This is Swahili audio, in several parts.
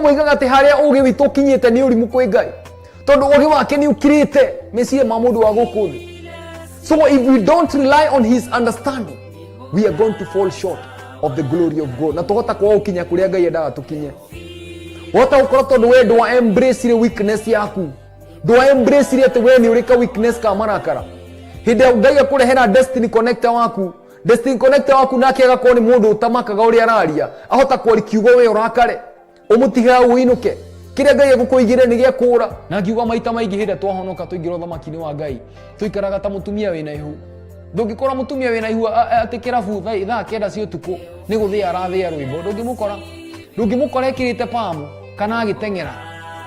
moigaga ati haria ugi witu kinyite ni urimu kwi Ngai tondu ugi wake ni ukirite mesie ma mundu wa guku thi. So if we don't rely on his understanding, we are going to fall short of the glory of God. Na tuhota kwa ukinya kuria Ngai endaga tukinye. Wota ukoro tondu we ndwa embrace weakness yaku. Ndwa embrace ati we ni urika weakness ka marakara. Hinde Ngai akurehera destiny connector waku. Destiny connector waku nake agakorwo ni mundu utamakaga uria araria. Ahota kwari kiugo we urakare. Umutiga uinuke. Kiria Ngai agukuigire ni gia kura. Na ngiuga maita maingĩ hĩndĩ twahonoka tũingĩra ũthamaki-inĩ wa Ngai tũikaraga ta mũtumia wĩna ihu. Ndũngĩkora mũtumia wĩna ihu atĩ kĩrabu thaa 9 cia ũtukũ nĩ gũthĩa arathĩa rwĩmbo. Ndũngĩmũkora ekĩrĩte pamu kana agĩteng'era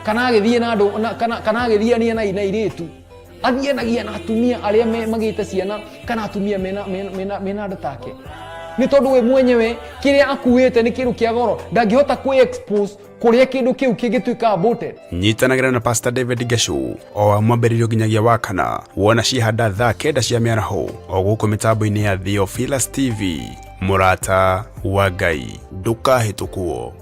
kana agĩthiĩ na andũ kana agĩthiania na airĩtu. Athianagia na atumia arĩa magĩte ciana kana atumia mena andũ take. Ni tondu we mwenyewe kiria akuite ni kindu kia goro ndangihota ku expose kuria kindu kiu kingituika aborted. Nyitanagira na Pastor David Ngechu o mwambĩrĩrio nginyagia wa kana wona cihanda thaa 9 cia mĩaraho o gũkũ mĩtambo-inĩ ya Theophilus TV. Murata wa Ngai ndũkahĩtũkwo.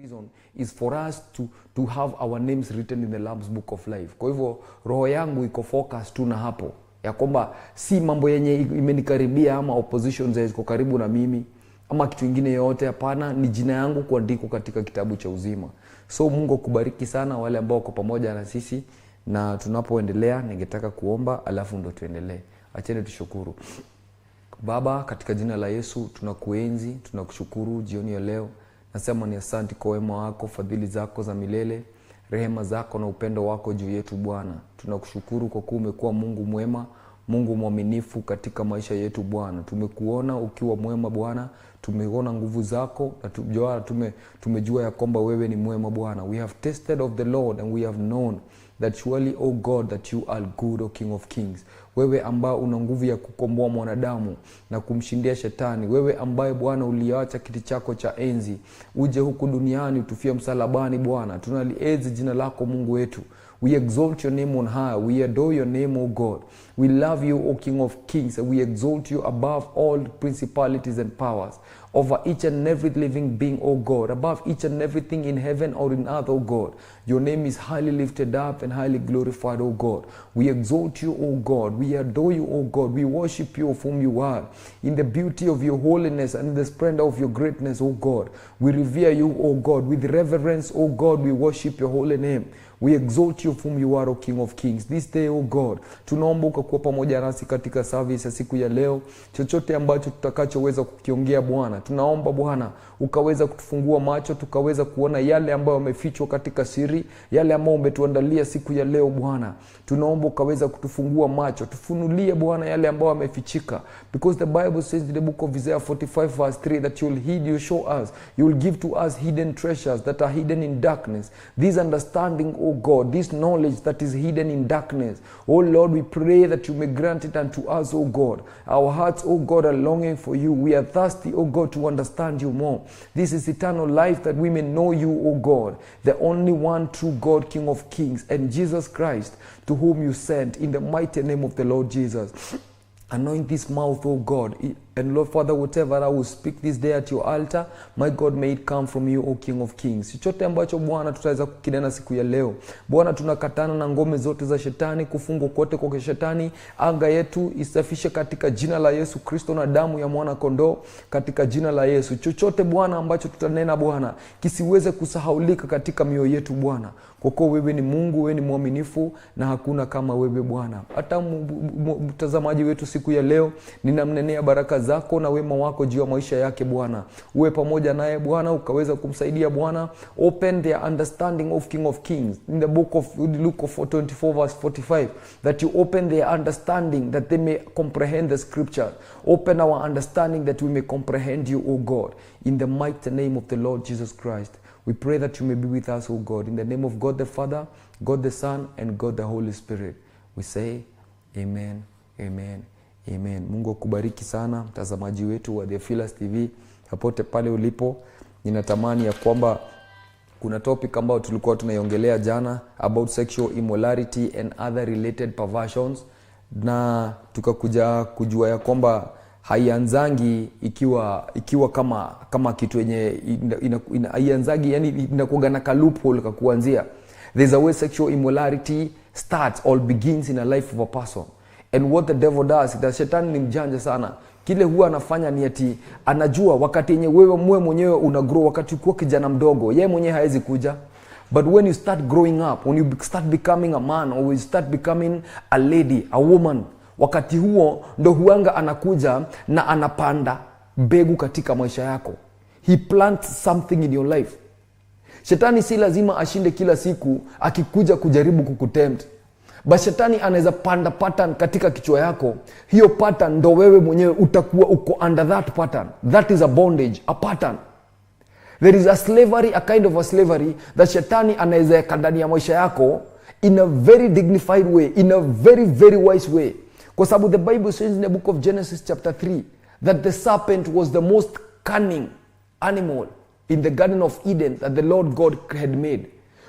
Reason is for us to have our names written in the Lamb's Book of Life. Kwa hivyo roho yangu iko focus tu na hapo ya kwamba si mambo yenye imenikaribia ama opposition ziko karibu na mimi ama kitu kingine yote. Hapana, ni jina yangu kuandikwa katika kitabu cha uzima. So Mungu akubariki sana wale ambao wako pamoja na sisi, na tunapoendelea ningetaka kuomba alafu ndo tuendelee. Acheni tushukuru. Baba, katika jina la Yesu tunakuenzi, tunakushukuru jioni ya leo. Nasema ni asante kwa wema wako, fadhili zako za milele, rehema zako na upendo wako juu yetu Bwana. Tunakushukuru kwa kuwa umekuwa Mungu mwema, Mungu mwaminifu katika maisha yetu Bwana. Tumekuona ukiwa mwema Bwana, tumeona nguvu zako na tumejua ya kwamba wewe ni mwema Bwana. We have tasted of the Lord and we have known that surely, O God, that you are good, O King of Kings. Wewe ambaye una nguvu ya kukomboa mwanadamu na kumshindia shetani. Wewe ambaye Bwana uliacha kiti chako cha enzi uje huku duniani utufia msalabani Bwana. Tunalienzi jina lako Mungu wetu. We exalt your name on high. We adore your name, O God. We love you, O King of Kings, and we exalt you above all principalities and powers, over each and every living being, O God, above each and everything in heaven or in earth, O God. Your name is highly lifted up and highly glorified, O God. We exalt you, O God. We adore you, O God. We worship you of whom you are. In the beauty of your holiness and in the splendor of your greatness, O God. We revere you, O God. With reverence, O God, we worship your holy name. We exalt you whom you are, O King of Kings. This day, O God, tunaomba ukakuwa pamoja nasi katika service ya siku ya leo. Chochote ambacho tutakachoweza kukiongea Bwana, tunaomba Bwana ukaweza kutufungua macho, tukaweza kuona yale ambayo yamefichwa katika siri, yale ambayo umetuandalia siku ya leo Bwana. Tunaomba ukaweza kutufungua macho, tufunulie Bwana yale ambayo yamefichika, because the Bible says in the book of Isaiah 45 verse 3 that you show us, you will give to us hidden treasures that are hidden in darkness. This understanding, O God, this knowledge that is hidden in darkness, O Lord, we pray that you may grant it unto us, O God. Our hearts, O God, are longing for you. We are thirsty, O God, to understand you more. This is eternal life, that we may know you, O God, the only one true God, King of Kings, and Jesus Christ, to whom you sent, in the mighty name of the Lord Jesus. Anoint this mouth, O God, and Lord Father, whatever I will speak this day at your altar, my God, may it come from you, O King of Kings. Chochote ambacho Bwana tutaweza kukinena siku ya leo, Bwana, tunakatana na ngome zote za shetani, kufungwa kote kwa shetani. Anga yetu isafishe katika jina la Yesu Kristo na damu ya mwana kondoo, katika jina la Yesu. Chochote Bwana ambacho tutanena Bwana, kisiweze kusahaulika katika mioyo yetu Bwana, kwa kuwa wewe ni Mungu, wewe ni mwaminifu na hakuna kama wewe Bwana. Hata mtazamaji wetu siku ya leo, ninamnenea baraka zako na wema wako juu ya maisha yake Bwana. Uwe pamoja naye Bwana, ukaweza kumsaidia Bwana. Open their understanding of King of Kings. In the book of Luke 24 verse 45, that you open their understanding that they may comprehend the scripture. Open our understanding that we may comprehend you, O God. In the mighty name of the Lord Jesus Christ, we pray that you may be with us, O God. In the name of God the Father, God the Son, and God the Holy Spirit, we say amen, amen, amen. Mungu akubariki sana mtazamaji wetu wa Theophilus TV, hapote pale ulipo. Ninatamani ya kwamba kuna topic ambayo tulikuwa tunaiongelea jana about sexual immorality and other related perversions, na tukakuja kujua ya kwamba haianzangi ikiwa kama kitu yenye haianzagi, yani inakuwa na loophole ka kuanzia. There's a way sexual immorality starts or begins in a life of a person. And what the devil does, the shetani ni mjanja sana. Kile huwa anafanya ni ati anajua wakati yenye wewe mwenyewe una grow, wakati uko kijana mdogo, yeye mwenyewe haezi kuja. But when you start growing up, when you start becoming a man, or you start becoming a lady, a woman, wakati huo ndo huanga anakuja na anapanda mbegu katika maisha yako. He plants something in your life. Shetani si lazima ashinde kila siku akikuja kujaribu kukutempt. But shetani anaweza panda pattern katika kichwa yako. Hiyo pattern ndo wewe mwenyewe utakuwa uko under that pattern. That is a bondage, a pattern. There is a slavery, a kind of a slavery that shetani anaweza weka ndani ya maisha yako in a very dignified way, in a very, very wise way. Kwa sababu the Bible says in the book of Genesis chapter 3 that the serpent was the most cunning animal in the Garden of Eden that the Lord God had made.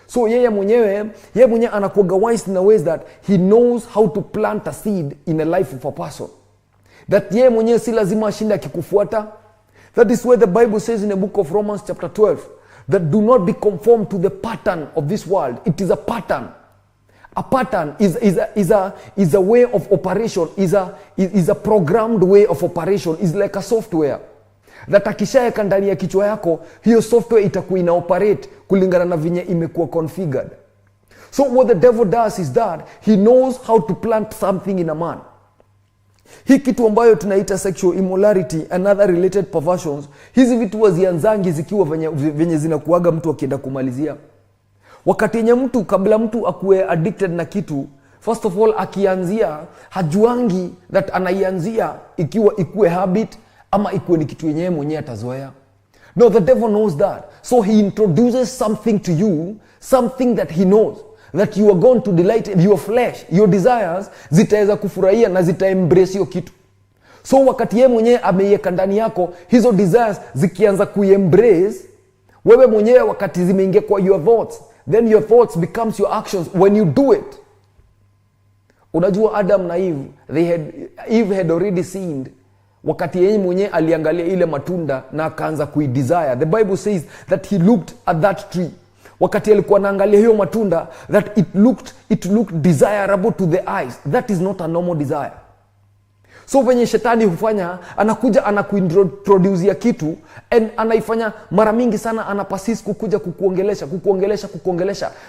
So yeye mwenyewe anakuwa wise in a ways that he knows how to plant a seed in the life of a person. That yeye mwenyewe si lazima ashinde akikufuata. That is why the Bible says in the book of Romans chapter 12 that do not be conformed to the pattern of this world. It is a pattern. A pattern is a way of operation, is a programmed way of operation, is like a software. That akishaeka ndani ya kichwa yako, hiyo software itakuwa ina operate kulingana na venye imekuwa configured. So what the devil does is that he knows how to plant something in a man. Hii kitu ambayo tunaita sexual immorality and other related perversions, hizi vitu wazianzangi zikiwa venye zinakuaga mtu akienda kumalizia. Wakati yenye mtu, kabla mtu akuwe addicted na kitu, first of all akianzia, hajuangi that anaianzia ikuwe habit ama ikuwe ni kitu yenyewe mwenyewe atazoea. No, the devil knows that. So he introduces something to you, something that he knows that you are going to delight in. Your flesh, your desires zitaweza kufurahia na zitaembrace hiyo kitu. So wakati yeye mwenyewe ameiweka ndani yako, hizo desires zikianza kuembrace, wewe mwenyewe wakati zimeingia kwa your thoughts, then your thoughts becomes your actions when you do it. Unajua Adam na Eve, Eve had already sinned wakati yeye mwenyewe aliangalia ile matunda na akaanza kuidesire. The Bible says that he looked at that tree. Wakati alikuwa anaangalia hiyo matunda, that it looked desirable to the eyes. That is not a normal desire. So venye shetani hufanya, anakuja anakuintroduce kitu and anaifanya mara mingi sana, anapasis kukuja kukuongelesha.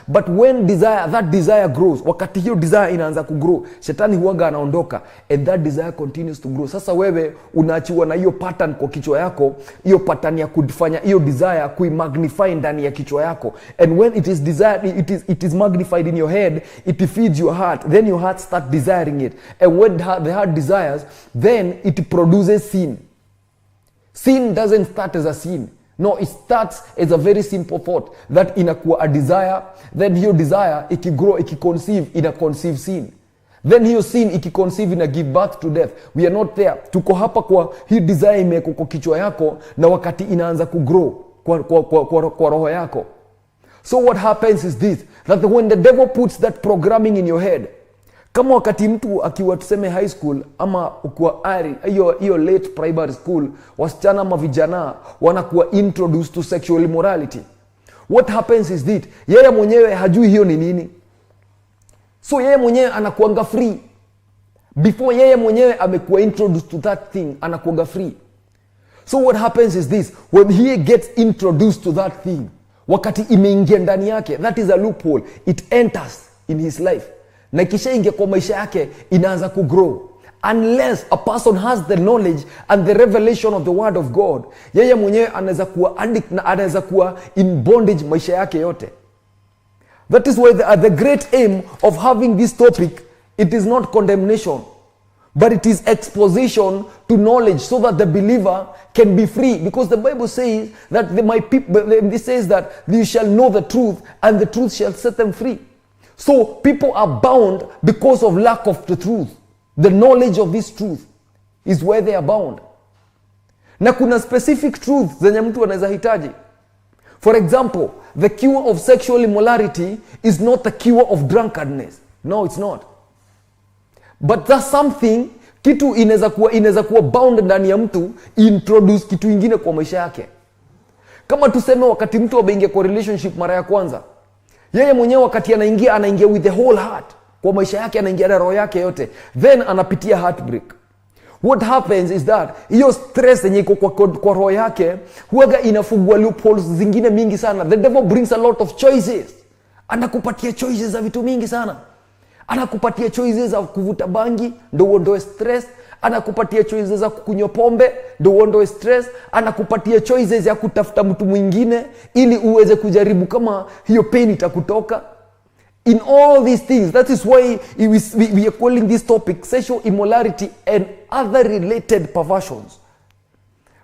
But when that desire grows, wakati hiyo desire inaanza kugrow, shetani huaga anaondoka and that desire continues to grow. Sasa wewe unaachiwa na hiyo pattern kwa kichwa yako, hiyo pattern ya kufanya hiyo desire kuimagnify ndani ya kichwa yako, and when it is desired, it is magnified in your head, it feeds your heart, then your heart start desiring it, and when the heart desires, then it produces sin. Sin doesn't start as a sin. No, it starts as a very simple thought that inakuwa a desire, then hiyo desire ikigrow, ikiconceive, ina conceive sin. Then hiyo sin ikiconceive, ina give birth to death. We are not there. Tuko hapa kwa hii desire imeko kwa kichwa yako, na wakati inaanza kugrow kwa roho yako. So what happens is this, that when the devil puts that programming in your head, kama wakati mtu akiwa tuseme high school ama ukiwa hiyo late primary school, wasichana ama vijana wanakuwa introduced to sexual immorality. What happens is that yeye mwenyewe hajui hiyo ni nini. So yeye mwenyewe anakuanga free. Before yeye mwenyewe amekuwa introduced to that thing, anakuanga free. So what happens is this, when he gets introduced to that thing, wakati imeingia ndani yake, that is a loophole, it enters in his life. Na kisha ingia kwa maisha yake, inaanza kugrow. Unless a person has the knowledge and the revelation of the word of God, yeye mwenyewe anaweza kuwa addict na anaweza kuwa in bondage maisha yake yote. That is why the great aim of having this topic, it is not condemnation, but it is exposition to knowledge, so that the believer can be free. Because the Bible says that it says that you shall know the truth, and the truth shall set them free. So people are bound because of lack of the truth. The knowledge of this truth is where they are bound. Na kuna specific truth zenye mtu anaweza hitaji. For example, the cure of sexual immorality is not the cure of drunkenness. No, it's not. But that's something, kitu inaweza kuwa bound ndani ya mtu, introduce kitu ingine kwa maisha yake. Kama tuseme wakati mtu ameingia kwa relationship mara ya kwanza, yeye mwenyewe wakati anaingia with the whole heart kwa maisha yake, anaingia na roho yake yote, then anapitia heartbreak. What happens is that hiyo stress yenye iko kwa roho yake huaga inafungua loopholes zingine mingi sana. The devil brings a lot of choices. Anakupatia choices za vitu mingi sana. Anakupatia choices za kuvuta bangi ndio uondoe stress, anakupatia choices za kukunywa pombe ndio uondoe stress, anakupatia choices ya kutafuta mtu mwingine ili uweze kujaribu kama hiyo pain itakutoka. In all these things, that is why we are calling this topic sexual immorality and other related perversions.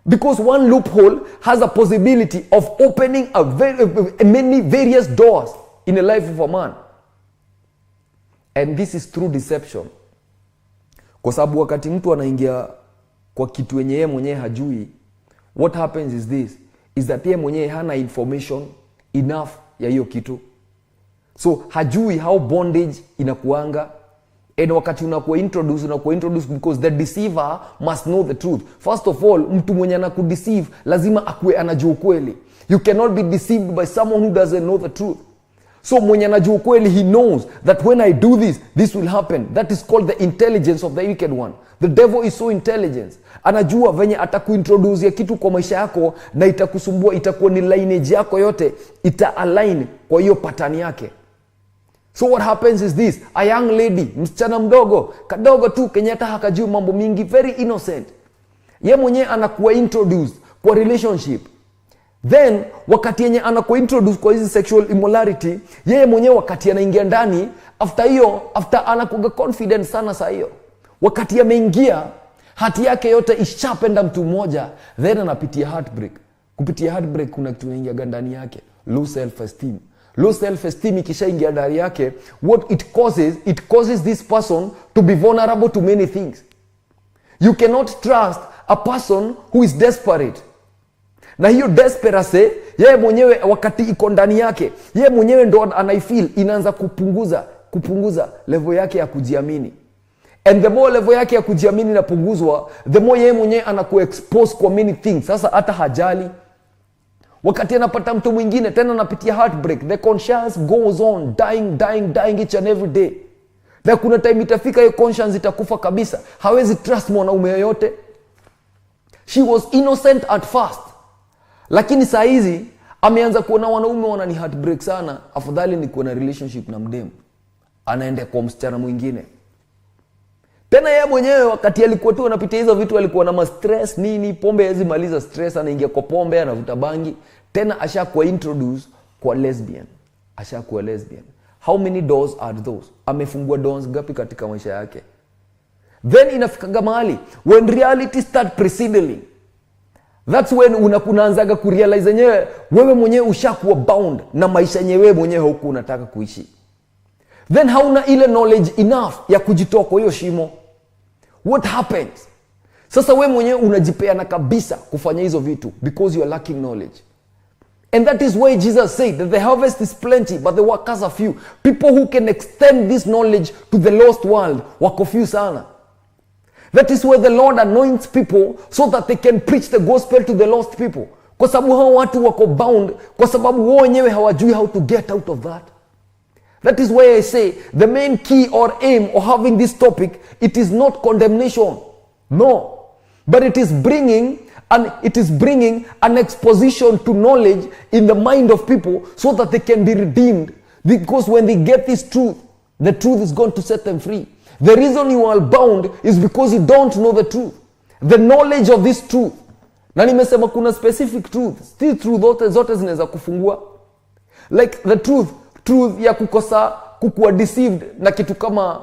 Because one loophole has a possibility of opening many various doors in the life of a man. And this is through deception. Kwa sababu wakati mtu anaingia kwa kitu yenye yeye mwenyewe hajui, what happens is this, is that yeye mwenyewe hana information enough ya hiyo kitu. So hajui how bondage inakuanga. And wakati unakuwa introduce because the deceiver must know the truth. First of all, mtu mwenye anakudeceive lazima akue anajua ukweli. You cannot be deceived by someone who doesn't know the truth. So mwenye anajua ukweli, he knows that when I do this will happen. That is called the intelligence of the wicked one. The devil is so intelligent. Anajua venye atakuintroduce ya kitu kwa maisha yako na itakusumbua, itakuwa ni lineage yako yote ita-align kwa hiyo pattern yake. So what happens is this, a young lady, msichana mdogo, kadogo tu kenye hata hakajui mambo mingi, very innocent. Ye mwenye anakuwa introduced kwa relationship. Then wakati yenye anakuwa introduced kwa hizi sexual immorality, yeye mwenye wakati anaingia ndani, after anakuwa confident sana saa hiyo. Wakati ameingia, hati yake yote ishapenda mtu mmoja, then anapitia heartbreak. Kupitia heartbreak kuna kitu inaingia ndani yake, low self-esteem. Low self-esteem ikishaingia ndani yake, what it causes this person to be vulnerable to many things. You cannot trust a person who is desperate. Na hiyo desperation, yeye mwenyewe wakati iko ndani yake, yeye mwenyewe ndo anaifeel inaanza kupunguza level yake ya kujiamini. And the more level yake ya kujiamini inapunguzwa, the more yeye mwenyewe anakuwa exposed kwa many things. Sasa hata hajali. Wakati anapata mtu mwingine tena anapitia heartbreak, the conscience goes on dying each and every day. kuna time itafika hiyo conscience itakufa kabisa. Hawezi trust mwanaume yoyote. She was innocent at first. Lakini saa hizi ameanza kuona wanaume wanani heartbreak sana. Afadhali ni kuwa na relationship na mdemu. Anaenda kwa msichana mwingine. Tena yeye mwenyewe wakati alikuwa tu anapitia hizo vitu alikuwa na stress nini, pombe hawezi maliza stress, anaingia kwa pombe, anavuta bangi. Tena ashakuwa introduce kwa lesbian. Ashakuwa lesbian. How many doors are those? Amefungua doors ngapi katika maisha yake? Then inafika mahali when reality start preceding. That's when unaanzaga kurealize yenyewe wewe mwenyewe ushakuwa bound na maisha yenyewe mwenyewe huku unataka kuishi. Then hauna ile knowledge enough ya kujitoa kwa hiyo shimo. What happens? Sasa wewe mwenyewe unajipeana kabisa kufanya hizo vitu because you are lacking knowledge. And that is why Jesus said that the harvest is plenty but the workers are few. People who can extend this knowledge to the lost world wako few sana. That is why the Lord anoints people so that they can preach the gospel to the lost people. Kwa sababu hao watu wako bound kwa sababu wao wenyewe hawajui how to get out of that. That is why I say the main key or aim of having this topic, it is not condemnation. No. But it is bringing an exposition to knowledge in the mind of people so that they can be redeemed. Because when they get this truth, the truth is going to set them free. The reason you are bound is because you don't know the truth. The knowledge of this truth. Na nimesema kuna specific truth. Still truth zote zinaweza kufungua. Like the truth ya kukuwa deceived na kitu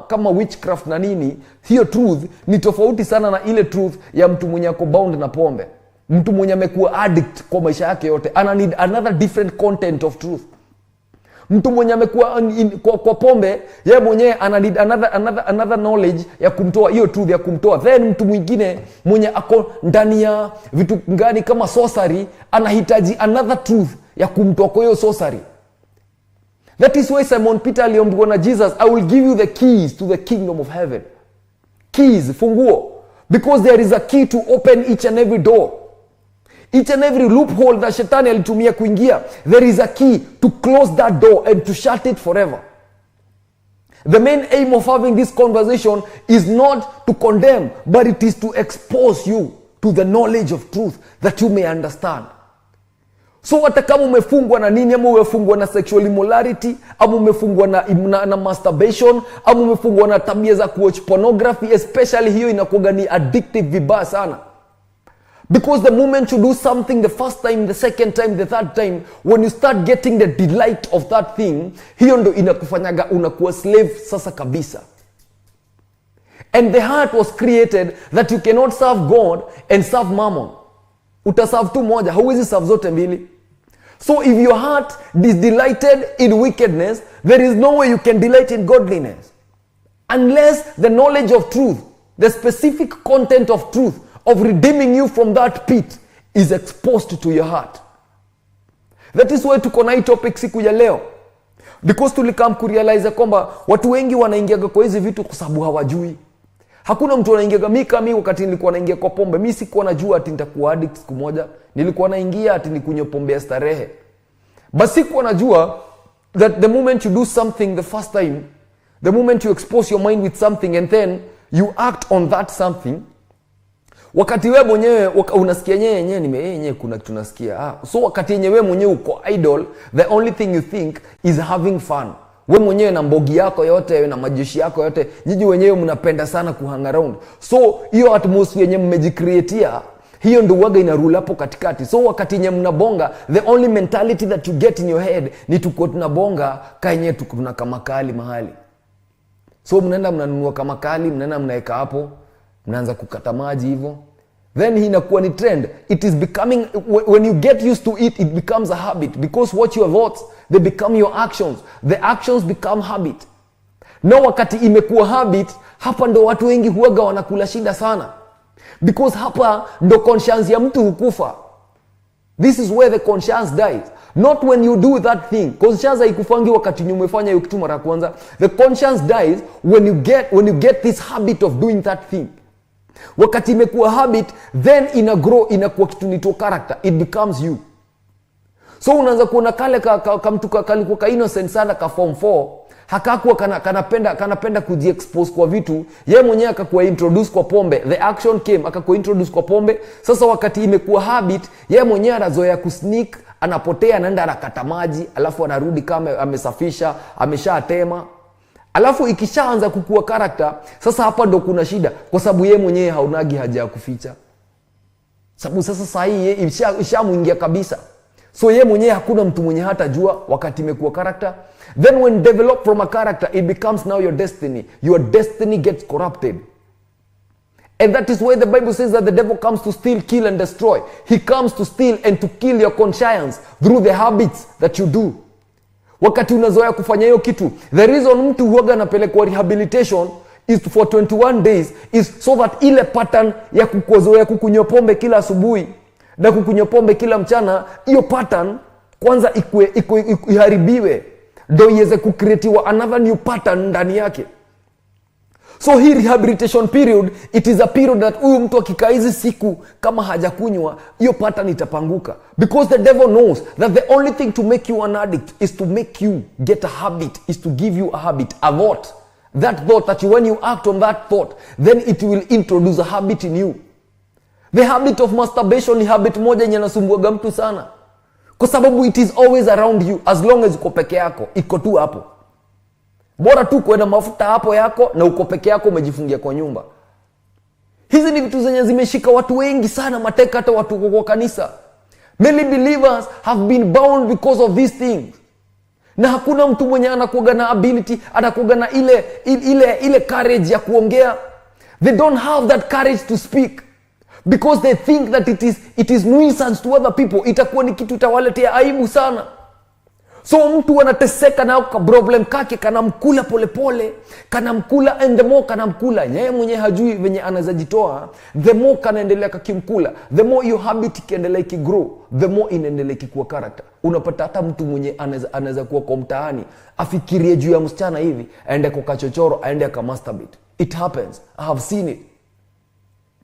kama witchcraft na nini, hiyo truth ni tofauti sana na ile truth ya mtu mwenye ako bound na pombe. Mtu mwenye amekuwa addict kwa maisha yake yote ana need another different content of truth. Mtu mwenye amekuwa kwa pombe yeye mwenyewe ana need another knowledge ya kumtoa hiyo truth ya kumtoa. Then mtu mwingine mwenye ako ndani ya vitu ngani kama sorcery anahitaji another truth ya kumtoa kwa hiyo sorcery. That is why Simon Peter aliambiwa na Jesus, I will give you the keys to the kingdom of heaven. Keys, funguo. Because there is a key to open each and every door. Each and every loophole that shetani alitumia kuingia, there is a key to close that door and to shut it forever. The main aim of having this conversation is not to condemn, but it is to expose you to the knowledge of truth that you may understand. So hata kama umefungwa na nini, ama umefungwa na sexual immorality, ama umefungwa na masturbation, ama umefungwa na tabia za kuwatch pornography, especially hiyo inakuwa ni addictive vibaya sana. Because the moment you do something the first time, the second time, the third time, when you start getting the delight of that thing, hiyo ndo inakufanyaga unakuwa slave sasa kabisa. And the heart was created that you cannot serve God and serve mammon. Utaserve tu moja, hauwezi serve zote mbili. So if your heart is delighted in wickedness, there is no way you can delight in godliness. Unless the knowledge of truth, the specific content of truth, of redeeming you from that pit, is exposed to your heart. That is why tuko na hii topic siku ya leo. Because tulikam kurealize kwamba watu wengi wanaingiaga kwa hizi vitu kwa sababu hawajui. Hakuna mtu anaingiaga mimi wakati nilikuwa naingia kwa pombe, mimi sikuwa najua ati nitakuwa addict siku moja. Nilikuwa naingia ati nikunywe pombe ya starehe. Basi sikuwa najua that the moment you do something the first time, the moment you expose your mind with something and then you act on that something, wakati wewe mwenyewe unasikia yenyewe kuna kitu nasikia. So wakati yenyewe mwenyewe uko idle, the only thing you think is having fun. Wewe mwenyewe na mbogi yako yote na majeshi yako yote, nyinyi wenyewe mnapenda sana kuhang around. So hiyo atmosphere yenyewe mmejicreatea, hiyo ndio waga ina rule hapo katikati. So wakati yenyewe mnabonga, the only mentality that you get in your head ni tuko tunabonga kaenye tukuna kama kali mahali. So mnaenda mnanunua kama kali, mnaenda mnaeka hapo, mnaanza kukata maji hivyo. Then hii inakuwa ni trend. It is becoming, when you get used to it, it becomes a habit. Because what your thoughts, they become your actions. The actions become habit. Na wakati imekuwa habit, hapa ndo watu wengi huwaga wanakula shida sana. Because hapa ndo conscience ya mtu hukufa. This is where the conscience dies. Not when you do that thing. Conscience haikufangi wakati umefanya hiyo kitu mara kwanza. The conscience dies when you get this habit of doing that thing. Wakati imekuwa habit, then inakuwa kitu nito character. It becomes you. So unaanza kuona kale kamtu kalikuwa ka innocent sana ka form 4, hakakuwa kanapenda kujiexpose kwa vitu, yeye mwenyewe akakuwa introduce kwa pombe. The action came, akakuwa introduce kwa pombe. Sasa wakati imekuwa habit, yeye mwenyewe anazoea kusneak, anapotea, anaenda anakata maji, alafu anarudi kama amesafisha, ameshatema. Alafu ikishaanza kukua character, sasa hapa ndo kuna shida, kwa sababu yeye mwenyewe haunagi haja ya kuficha. Sababu sasa saa hii ishamuingia kabisa. So yeye mwenyewe hakuna mtu mwenye hata jua wakati imekuwa character. Then when develop from a character, it becomes now your destiny. Your destiny gets corrupted. And that is why the Bible says that the devil comes to steal, kill and destroy. He comes to steal and to kill your conscience through the habits that you do. Wakati unazoea kufanya hiyo kitu, the reason mtu huaga anapelekwa rehabilitation is for 21 days is so that ile pattern ya kukozoea kukunywa pombe kila asubuhi na kukunywa pombe kila mchana, hiyo pattern kwanza iharibiwe, ndio iweze kucreatiwa another new pattern ndani yake. So hii rehabilitation period, it is a period that huyu mtu akikaa hizi siku kama hajakunywa, hiyo pattern itapanguka. Because the devil knows that the only thing to make you an addict is to make you get a habit, is to give you a habit, a thought. That thought that when you act on that thought, then it will introduce a habit in you. The habit of masturbation ni habit moja yenye inasumbuaga mtu sana. Kwa sababu it is always around you, as long as uko peke yako, iko tu hapo. Bora tu kuenda mafuta hapo yako na uko peke yako umejifungia kwa nyumba. Hizi ni vitu zenye zimeshika watu wengi sana mateka, hata watu kwa kanisa. Many believers have been bound because of these things. Na hakuna mtu mwenye anakuaga na ability, anakuaga na ile courage ya kuongea. They don't have that courage to speak because they think that it is nuisance to other people. Itakuwa ni kitu itawaletea aibu sana. So mtu anateseka na problem kake, kanamkula polepole, kanamkula, and the more kanamkula, yeye mwenye hajui venye anazajitoa, the more kanaendelea kakimkula, the more your habit kiendelea kigrow, the more inaendelea kikuwa character. Unapata hata mtu mwenye anaweza kuwa kwa mtaani, afikirie juu ya msichana hivi, aende kwa kachochoro, aende akamasturbate. It happens. I have seen it.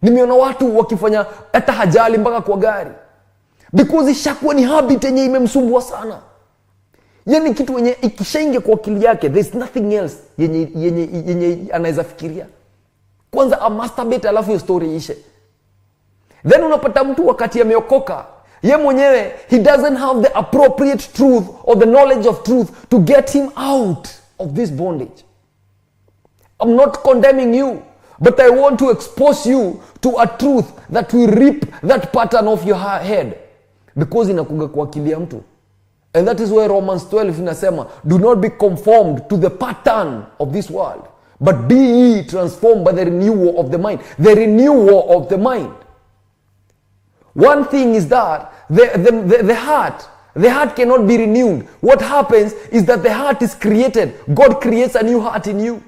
Nimeona watu wakifanya hata hajali mpaka kwa gari. Because ishakuwa ni habit yenye imemsumbua sana. Yani kitu yenye ikishaingia kwa akili yake, there's nothing else yenye anaweza fikiria. Kwanza amasturbate, alafu hiyo story ishe. Then unapata mtu wakati ameokoka, ye mwenyewe he doesn't have the appropriate truth or the knowledge of truth to get him out of this bondage. I'm not condemning you, but I want to expose you to a truth that will rip that pattern off your head, because inakuga kwa akili ya mtu. And that is why Romans 12 inasema, do not be conformed to the pattern of this world, but be ye transformed by the renewal of the mind. The renewal of the mind. One thing is that the heart cannot be renewed. What happens is that the heart is created. God creates a new heart in you.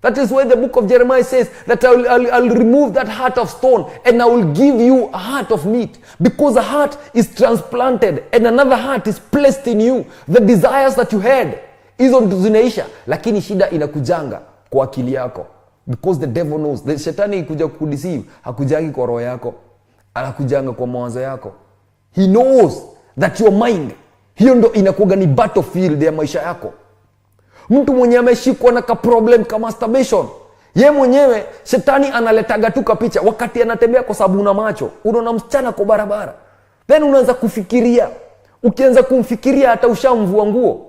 That is why the book of Jeremiah says that I'll remove that heart of stone and I will give you a heart of meat. Because a heart is transplanted and another heart is placed in you. The desires that you had, hizo zinaisha, lakini shida inakujanga kwa akili yako. Because the devil knows. The shetani ikuja kukudeceive, hakujangi kwa roho yako, anakujanga kwa mawazo yako. He knows that your mind, hiyo ndo inakuwa ni battlefield ya maisha yako. Mtu mwenye ameshikwa na ka problem kama masturbation, ye mwenyewe shetani analetaga tu picha wakati anatembea, kwa sababu una macho, unaona msichana kwa barabara, then unaanza kufikiria. Ukianza kumfikiria hata ushamvua nguo,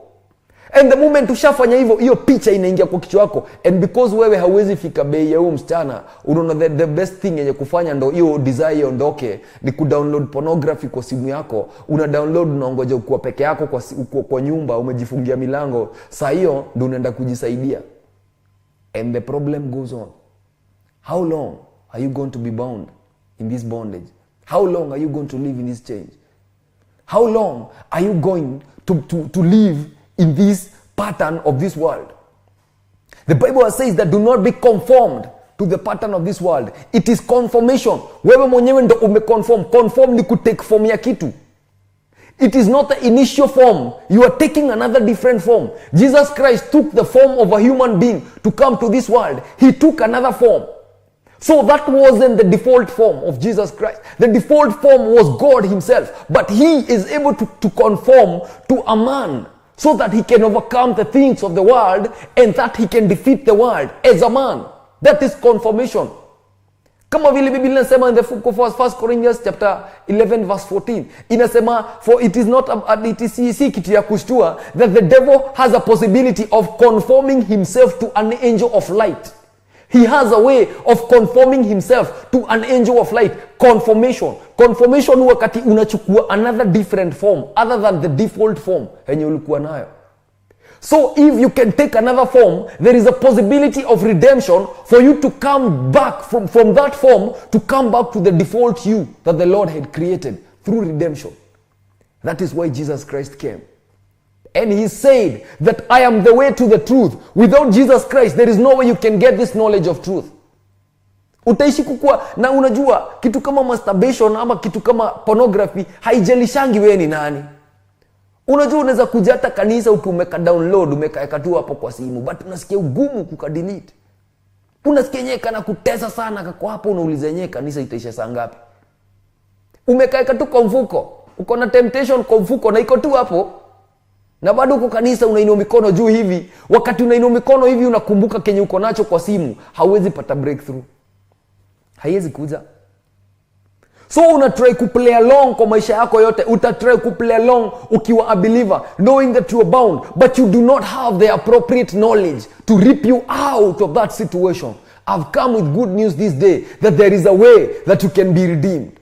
and the moment ushafanya hivyo, hiyo picha inaingia kwa kichwa chako. And because wewe hauwezi fika bei ya huyo msichana, unaona the best thing yenye kufanya ndo hiyo desire iondoke ni kudownload pornography kwa simu yako. Una download, unaongoja ukua peke yako kwa nyumba, umejifungia milango. Saa hiyo ndo unaenda kujisaidia. And the problem goes on. How long are you going to be bound in this bondage? How long are you going to live in this change? How long are you going to live in this pattern of this world? The Bible says that do not be conformed to the pattern of this world. It is conformation. Wewe mwenyewe ndo umeconform. Conform ni kutake form ya kitu. It is not the initial form. You are taking another different form. Jesus Christ took the form of a human being to come to this world. He took another form. So that wasn't the default form of Jesus Christ. The default form was God himself. But he is able to conform to a man so that he can overcome the things of the world and that he can defeat the world as a man. That is confirmation. Kama vile Biblia inasema in the book of 1 Corinthians chapter 11 verse 14, inasema for it is not si kitu ya kushtua that the devil has a possibility of conforming himself to an angel of light. He has a way of conforming himself to an angel of light. Conformation wakati unachukua another different form other than the default form yenye ulikuwa nayo. So if you can take another form, there is a possibility of redemption for you to come back from that form to come back to the default you that the Lord had created through redemption. That is why Jesus Christ came. And he said that I am the way to the truth. Without Jesus Christ, there is no way you can get this knowledge of truth. Utaishi kukua na unajua kitu kama masturbation ama kitu kama pornography haijalishangi wewe ni nani. Unajua unaweza kuja hata kanisa umeka download umekaeka tu hapo kwa simu but unasikia ugumu kukadelete. Unasikia yenyewe kana kutesa sana kako hapo unauliza yenyewe kanisa itaisha saa ngapi. Umekaeka tu kwa mfuko. Uko na temptation kwa mfuko na iko tu hapo. Na bado uko kanisa unainua mikono juu hivi. Wakati unainua mikono hivi unakumbuka kenye uko nacho kwa simu, hauwezi pata breakthrough. Haiwezi kuja. So unatry kuplay along kwa maisha yako yote. Utatry kuplay along ukiwa a believer, knowing that you are bound, but you do not have the appropriate knowledge to rip you out of that situation. I've come with good news this day that there is a way that you can be redeemed.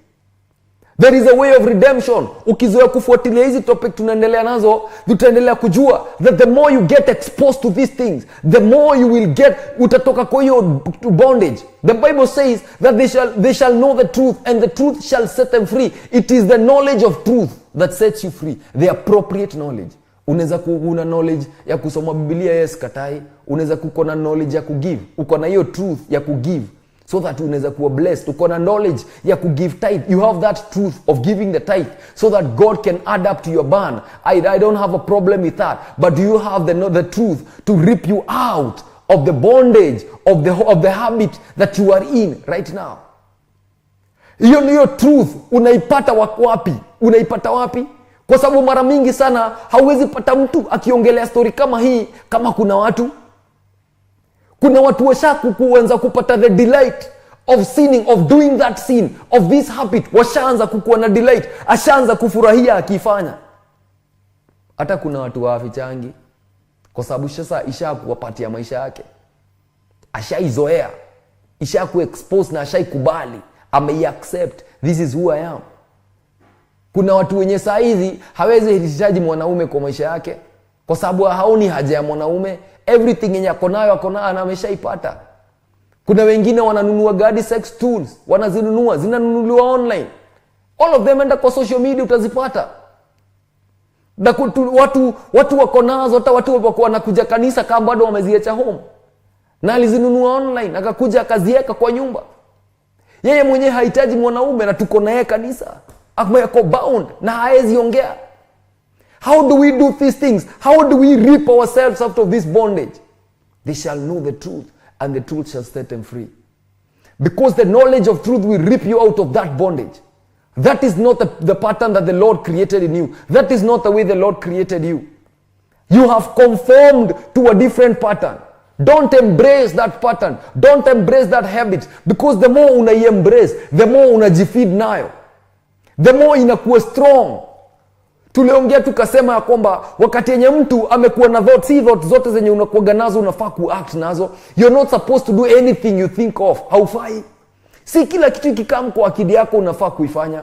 There is a way of redemption. Ukizoea kufuatilia hizi topic tunaendelea nazo, tutaendelea kujua that the more you get exposed to these things, the more you will get, utatoka kwa hiyo bondage. The Bible says that they shall know the truth and the truth shall set them free. It is the knowledge of truth that sets you free. The appropriate knowledge. Unaweza kuwa na knowledge ya kusoma Biblia, yes katai. Unaweza kuwa na knowledge ya kugive. Uko na hiyo truth ya kugive. So that unaweza kuwa blessed. Uko na knowledge ya kugive tithe. You have that truth of giving the tithe so that God can add up to your barn. I don't have a problem with that. But do you have the truth to rip you out of the bondage of the habit that you are in right now? Hiyo truth unaipata wapi? Unaipata wapi? Kwa sababu mara mingi sana hauwezi pata mtu akiongelea story kama hii kama kuna watu washaku kuanza kupata the delight of sinning, of doing that sin, of this habit. Washaanza kukuwa na delight, ashaanza kufurahia akifanya. Hata kuna watu wafichangi kwa sababu sasa ishakuwapatia maisha yake, ashaizoea, ishaku expose na ashaikubali, ame-accept, this is who I am. Kuna watu wenye saa hizi hawezi hitaji mwanaume kwa maisha yake kwa sababu haoni haja ya mwanaume. Everything yenye akonayo na ameshaipata. Kuna wengine wananunua gadi sex tools, zinanunuliwa online. All of them enda kwa social media utazipata. Na watu wako nazo, hata watu wako wanakuja kanisa kama bado wameziacha home. Na alizinunua online, akakuja akaziweka kwa nyumba. Yeye mwenyewe hahitaji mwanaume na tuko naye kanisa. Ako bound na haezi ongea. How do we do these things? How do we rip ourselves out of this bondage? They shall know the truth and the truth shall set them free. Because the knowledge of truth will rip you out of that bondage. That is not the pattern that the Lord created in you. That is not the way the Lord created you. You have conformed to a different pattern. Don't embrace that pattern. Don't embrace that habit. Because the more unai-embrace, the more unajifeed nayo. The more inakuwa strong. Tuliongea tukasema ya kwamba wakati yenye mtu amekuwa na thoughts zote zenye unakuwa nazo unafaa kuact nazo. You're not supposed to do anything you think of. Haufai. Si kila kitu kikam kwa akili yako unafaa kuifanya.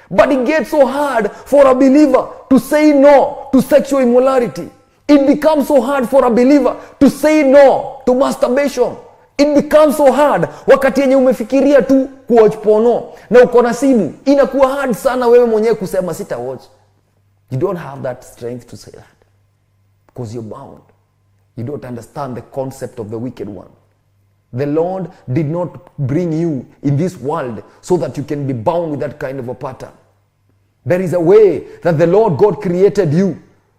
But it gets so hard for a believer to say no to sexual immorality. It becomes so hard for a believer to say no to masturbation. It becomes so hard wakati yenye umefikiria tu kuwatch porno na uko na simu. Inakuwa hard sana wewe mwenyewe kusema sita watch. You don't have that strength to say that. Because you're bound. You don't understand the concept of the wicked one. The Lord did not bring you in this world so that you can be bound with that kind of a pattern. There is a way that the Lord God created you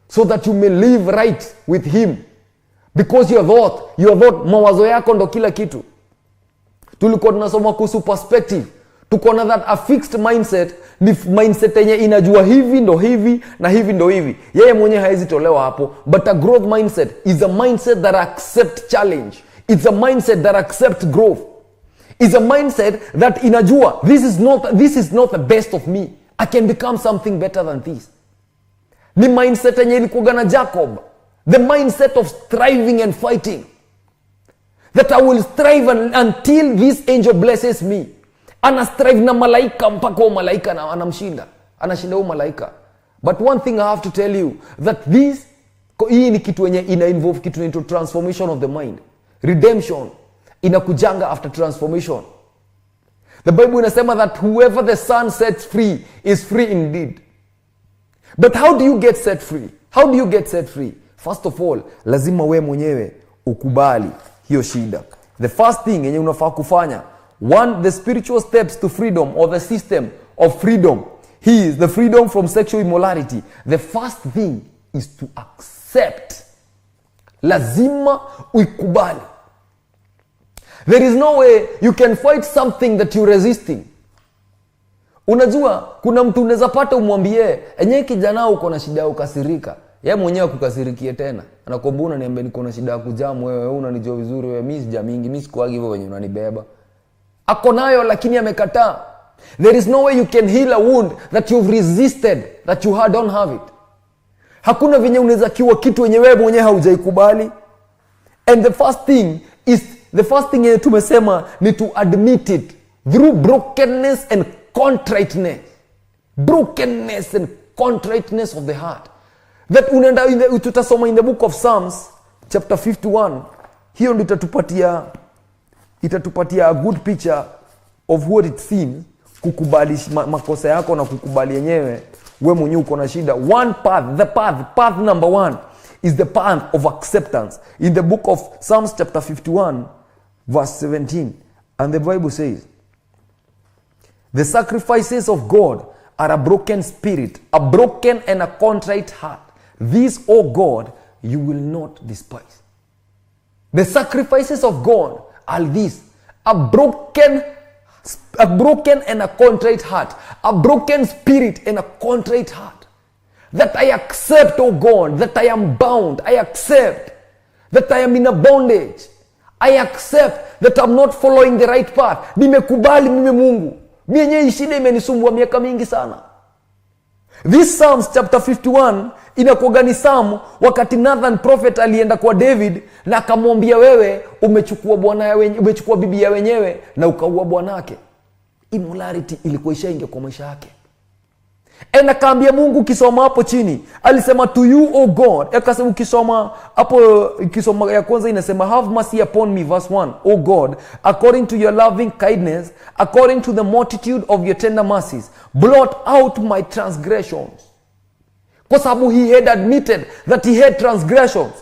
so that you may live right with Him. Because your thought, mawazo yako ndo kila kitu. Tulikuwa tunasoma kuhusu perspective. Tuko na that a fixed mindset, ni mindset yenye inajua hivi ndo hivi na hivi ndo hivi. Yeye mwenyewe haezi tolewa hapo. But a growth mindset is a mindset that accept challenge. It's a mindset that accept growth. It's a mindset that inajua this is not the best of me. I can become something better than this. Ni mindset yenye ilikuwa na Jacob. The mindset of striving and fighting. That I will strive until this angel blesses me. Ana strive na malaika mpaka huyo malaika na anamshinda. Anashinda huyo malaika. But one thing I have to tell you, that hii ni kitu yenye ina involve kitu into transformation of the mind. Redemption inakujanga after transformation. The Bible inasema that whoever the Son sets free is free indeed. But how do you get set free? How do you get set free? First of all, lazima we mwenyewe ukubali hiyo shida. The first thing yenye unafaa kufanya, one, the spiritual steps to freedom, or the system of freedom. He is the freedom from sexual immorality. The first thing is to accept. Lazima uikubali. There is no way you can fight something that you're resisting. Unajua, kuna mtu unaweza pata umwambie, enye kijana uko na shida ya ukasirika. Yeye mwenyewe kukasirikie tena. Anakwambia unaniambia niko na shida ya kujamu, wewe unanijua vizuri, wewe mimi sijamingi, mimi sikuagi hivyo wenye unanibeba. Ako nayo lakini amekataa. There is no way you can heal a wound that you've resisted, that you don't have it. Hakuna venye unaweza kiwa kitu wenye wewe mwenyewe haujaikubali. And the first thing yenye tumesema ni to admit it through brokenness and contriteness. Brokenness and contriteness of the heart. That unaenda tutasoma in the book of Psalms chapter 51. Hiyo ndio itatupatia a good picture of what it seems kukubali makosa yako na kukubali yenyewe wewe mwenyewe uko na shida. One path number 1 is the path of acceptance. In the book of Psalms chapter 51 verse 17, and the Bible says, the sacrifices of God are a broken spirit, a broken and a contrite heart. These, O God, you will not despise. The sacrifices of God are these: a broken and a contrite heart, a broken spirit and a contrite heart. That I accept, O God, that I am bound. I accept that I am in a bondage. I accept that I'm not following the right path. Nimekubali mimi Mungu. Mimi shida imenisumbua miaka mingi sana. This Psalms chapter 51 inakuwa ni psalm wakati Nathan prophet alienda kwa David na akamwambia, wewe umechukua bibi ya wenyewe na ukaua bwanake. Immorality ilikuwa ishaingia kwa maisha yake. Na akaambia Mungu, kisoma hapo chini alisema to you O God. Akasema ukisoma hapo, ukisoma ya kwanza inasema have mercy upon me, verse 1. O God, according to your loving kindness, according to the multitude of your tender mercies, blot out my transgressions. Kwa sababu he had admitted that he had transgressions.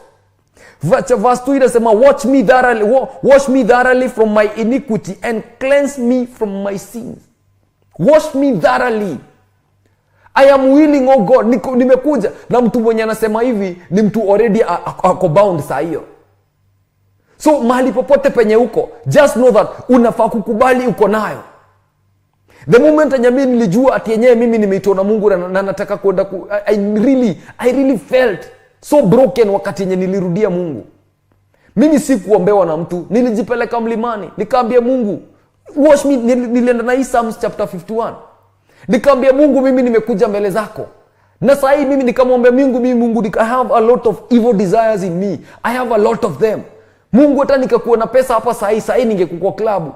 Verse 2 inasema wash me thoroughly from my iniquity and cleanse me from my sins. Wash me thoroughly. I am willing, oh God. Nimekuja na mtu mwenye anasema hivi ni mtu already ako bound saa hiyo. So mahali popote penye uko, just know that unafaa kukubali uko nayo. The moment mimi nilijua ati yenyewe mimi nimeitwa na Mungu na nataka kwenda I really felt so broken wakati yenyewe nilirudia Mungu. Mimi sikuombewa na mtu, nilijipeleka mlimani, nikaambia Mungu, wash me. Nilienda na Psalms chapter 51. Nikaambia Mungu, mimi nimekuja mbele zako. Na sasa hivi mimi nikamwambia Mungu, I have a lot of evil desires in me. I have a lot of them. Mungu, hata nikakuwa na pesa hapa sasa hivi ningekuwa klabu.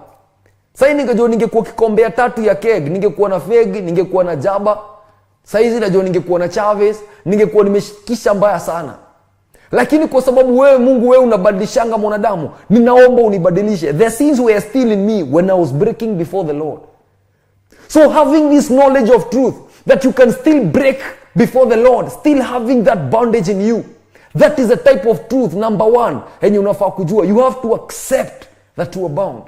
Sasa hivi ningejua ningekuwa kikombe 3 ya keg, ningekuwa na Theegi, ningekuwa na Njamba. Sasa hivi najua ningekuwa na Chavez, ningekuwa nimeshikisha mbaya sana. Lakini kwa sababu wewe Mungu, wewe unabadilishanga mwanadamu, ninaomba unibadilishe. The sins were still in me when I was breaking before the Lord. So having this knowledge of truth, that you can still break before the Lord, still having that bondage in you, that is a type of truth number 1. And unafaa kujua, you have to accept that you are bound.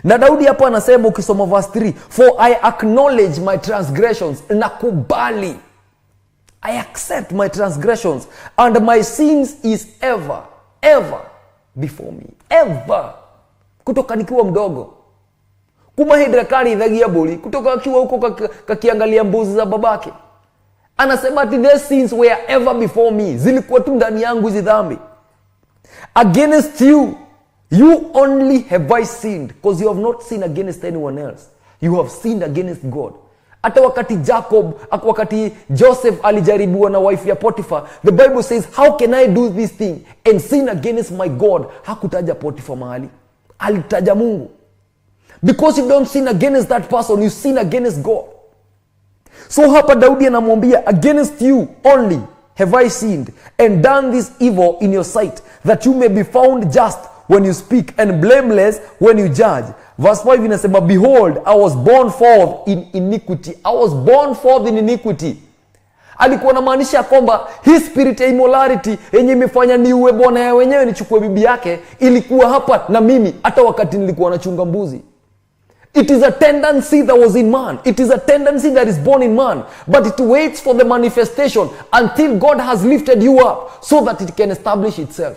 Na Daudi hapa anasema ukisoma verse 3, for I acknowledge my transgressions, nakubali. I accept my transgressions, and my sins is ever before me. Ever. Kutoka nikiwa mdogo. Kuma hidra kari idhagia boli kutoka akiwa huko kakiangalia mbuzi za babake. Anasema ati these sins were ever before me. Zilikuwa tu ndani yangu hizi dhambi. Against you only have I sinned, because you have not sinned against anyone else. You have sinned against God. Hata wakati Joseph alijaribiwa na wife ya Potiphar, the Bible says, how can I do this thing and sin against my God? Hakutaja Potiphar mahali, alitaja Mungu. Because you don't sin against that person, you sin against God. So hapa Daudi anamwambia, against you only have I sinned and done this evil in your sight, that you may be found just when you speak and blameless when you judge. Verse 5 inasema, behold, I was born forth in iniquity. I was born forth in iniquity. Alikuwa anamaanisha kwamba hii spirit ya immorality yenye imefanya niue bwana ya wenyewe nichukue bibi yake ilikuwa hapa na mimi hata wakati nilikuwa nachunga mbuzi. It is a tendency that was in man. It is a tendency that is born in man. But it waits for the manifestation until God has lifted you up so that it can establish itself.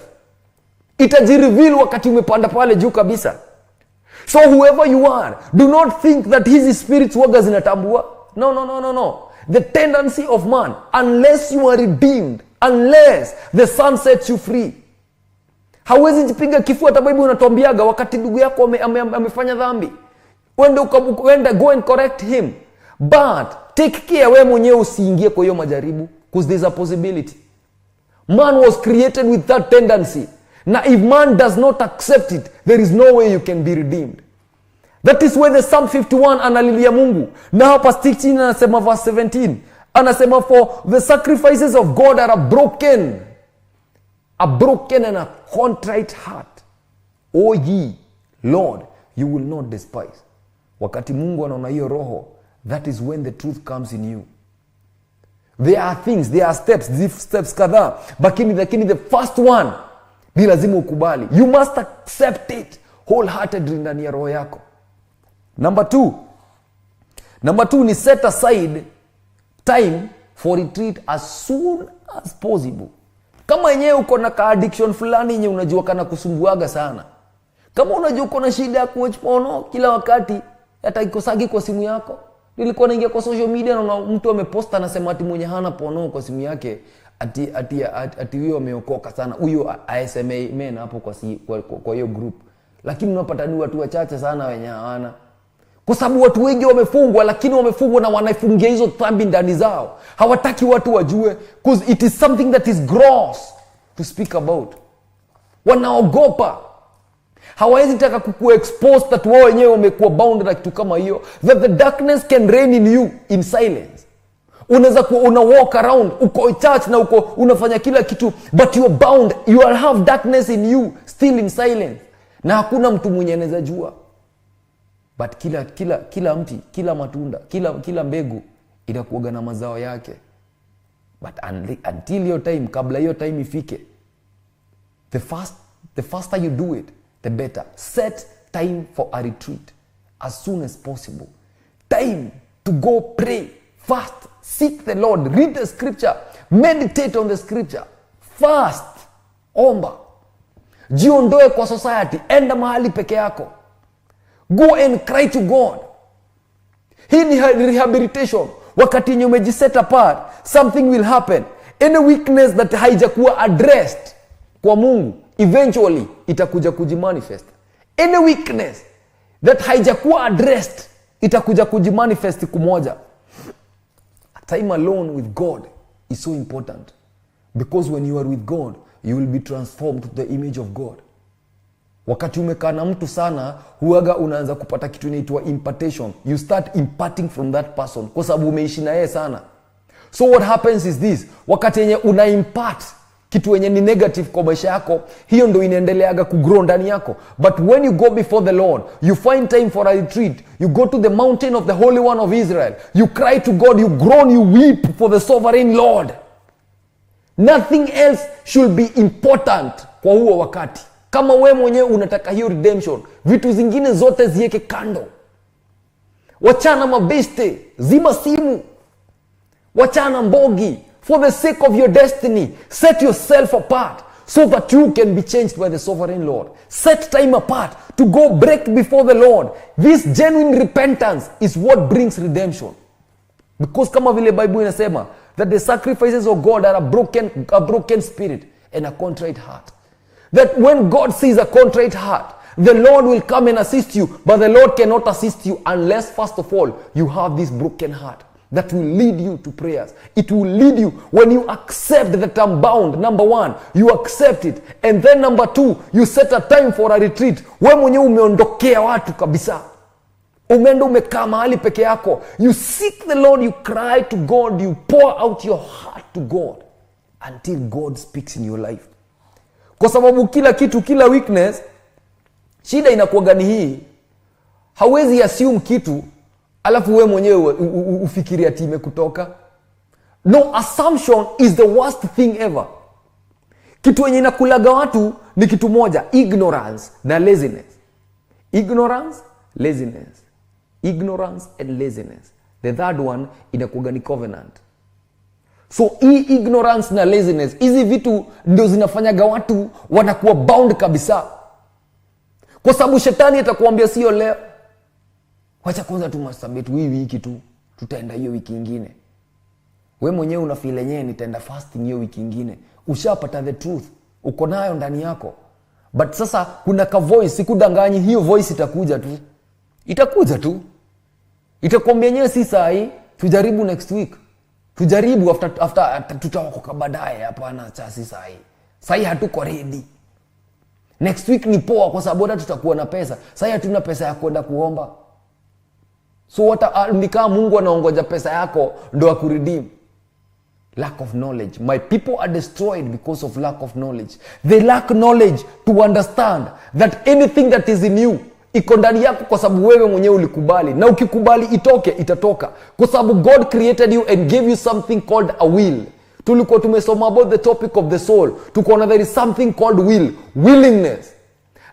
Itajireveal wakati umepanda pale juu kabisa. So whoever you are, do not think that hizi spirits waga zinatambua. No. The tendency of man, unless you are redeemed, unless the Son sets you free. Hawezi jipiga kifua. Hata Biblia inatuambiaga wakati ndugu yako amefanya dhambi, wenda go and correct him, but take care wewe mwenyewe usiingie kwa hiyo majaribu, because there's a possibility. Man was created with that tendency. Now if man does not accept it, there is no way you can be redeemed. That is where the Psalm 51 analilia Mungu. Na hapa 16 anasema verse 17, anasema, for the sacrifices of God are a broken and a contrite heart, O ye Lord, you will not despise. Wakati Mungu anaona hiyo roho, that is when the truth comes in you. There are things, there are steps kadhaa, lakini the first one ni lazima ukubali. You must accept it wholeheartedly ndani ya roho yako. Number two ni set aside time for retreat as soon as possible. Kama yenyewe uko na addiction fulani yenye unajua kana kusumbuaga sana, kama unajua uko na shida ya kuwatch porno kila wakati, hata ikosagi kwa simu yako. Nilikuwa naingia kwa social media na mtu ameposta anasema ati mwenye hana porno kwa simu yake ati huyo ameokoka sana, huyo ASMA men hapo kwa hiyo group. Lakini unapata ni watu wachache sana wenye hawana, kwa sababu watu wengi wamefungwa, lakini wamefungwa na wanaifungia hizo dhambi ndani zao. Hawataki watu wajue, because it is something that is gross to speak about. Wanaogopa, hawezi taka kukuexpose that wao wenyewe wamekuwa bound na kitu kama hiyo, that the darkness can reign in you in silence. Unaweza kuwa una walk around, uko church na uko unafanya kila kitu, but you are bound, you have darkness in you still in silence, na hakuna mtu mwenye anaweza jua. But kila mti, kila matunda, kila mbegu inakuwa na mazao yake. But until your time, kabla your time ifike, the faster you do it, the better. Set time for a retreat as soon as possible. Time to go pray, fast, seek the Lord, read the scripture, meditate on the scripture, fast, omba. Jiondoe kwa society, enda mahali peke yako. Go and cry to God. Hii ni rehabilitation. Wakati yenye umejiset apart, something will happen. Any weakness that haijakuwa addressed kwa Mungu, eventually itakuja kujimanifest. Any weakness that haijakuwa addressed itakuja kujimanifest kumoja. Time alone with God is so important, because when you are with God, you will be transformed to the image of God. Wakati umekaa na mtu sana, huaga unaanza kupata kitu inaitwa impartation. You start imparting from that person kwa sababu umeishi na yeye sana. So what happens is this, wakati yenye una impart kitu yenye ni negative kwa maisha yako, hiyo ndo inaendeleaga kugrow ndani yako. But when you go before the Lord, you find time for a retreat, you go to the mountain of the Holy One of Israel, you cry to God, you groan, you weep for the sovereign Lord. Nothing else should be important kwa huo wakati. Kama we mwenyewe unataka hiyo redemption, vitu zingine zote zieke kando. Wachana mabeste, zima simu, wachana mbogi. For the sake of your destiny, set yourself apart so that you can be changed by the sovereign Lord. Set time apart to go break before the Lord. This genuine repentance is what brings redemption. Because kama vile Bible inasema that the sacrifices of God are a broken spirit and a contrite heart. That when God sees a contrite heart, the Lord will come and assist you, but the Lord cannot assist you unless first of all you have this broken heart that will lead you to prayers. It will lead you when you accept that I'm bound. Number one, you accept it, and then number two, you set a time for a retreat. Wewe mwenyewe umeondokea watu kabisa, umeenda umekaa mahali peke yako. You seek the Lord, you cry to God, you pour out your heart to God until God speaks in your life. Kwa sababu kila kitu, kila weakness, shida inakuwa gani hii? Hawezi assume kitu alafu wewe mwenyewe ufikiria ati imekutoka. No, assumption is the worst thing ever. Kitu yenye inakulaga watu ni kitu moja, ignorance na laziness. Ignorance, laziness. Ignorance and laziness. The third one inakuwa ni covenant. So hii ignorance na laziness, hizi vitu ndio zinafanyaga watu wanakuwa bound kabisa. Kwa sababu shetani atakuambia sio leo, wacha kwanza tu masturbate hii wiki tu, tutaenda hiyo wiki nyingine. Wewe mwenyewe unafeel yenyewe nitaenda fasting hiyo wiki nyingine. Ushapata the truth, uko nayo ndani yako. But sasa kuna ka voice, sikudanganyi, hiyo voice itakuja tu. Itakuja tu. Itakwambia yenyewe si saa hii, tujaribu next week. Tujaribu after tutaokoka baadaye. Hapana, cha si saa hii. Saa hii hatuko ready. Next week ni poa kwa sababu hata tutakuwa na pesa. Sasa hatuna pesa ya kwenda kuomba. So ni kama Mungu anaongoja pesa yako ndo akuredeem. Lack of knowledge. My people are destroyed because of lack of knowledge. They lack knowledge to understand that anything that is in you iko ndani yako kwa sababu wewe mwenyewe ulikubali. Na ukikubali itoke, itatoka. Kwa sababu God created you and gave you something called a will. Tulikuwa tumesoma about the topic of the soul. Tukaona there is something called will. Willingness.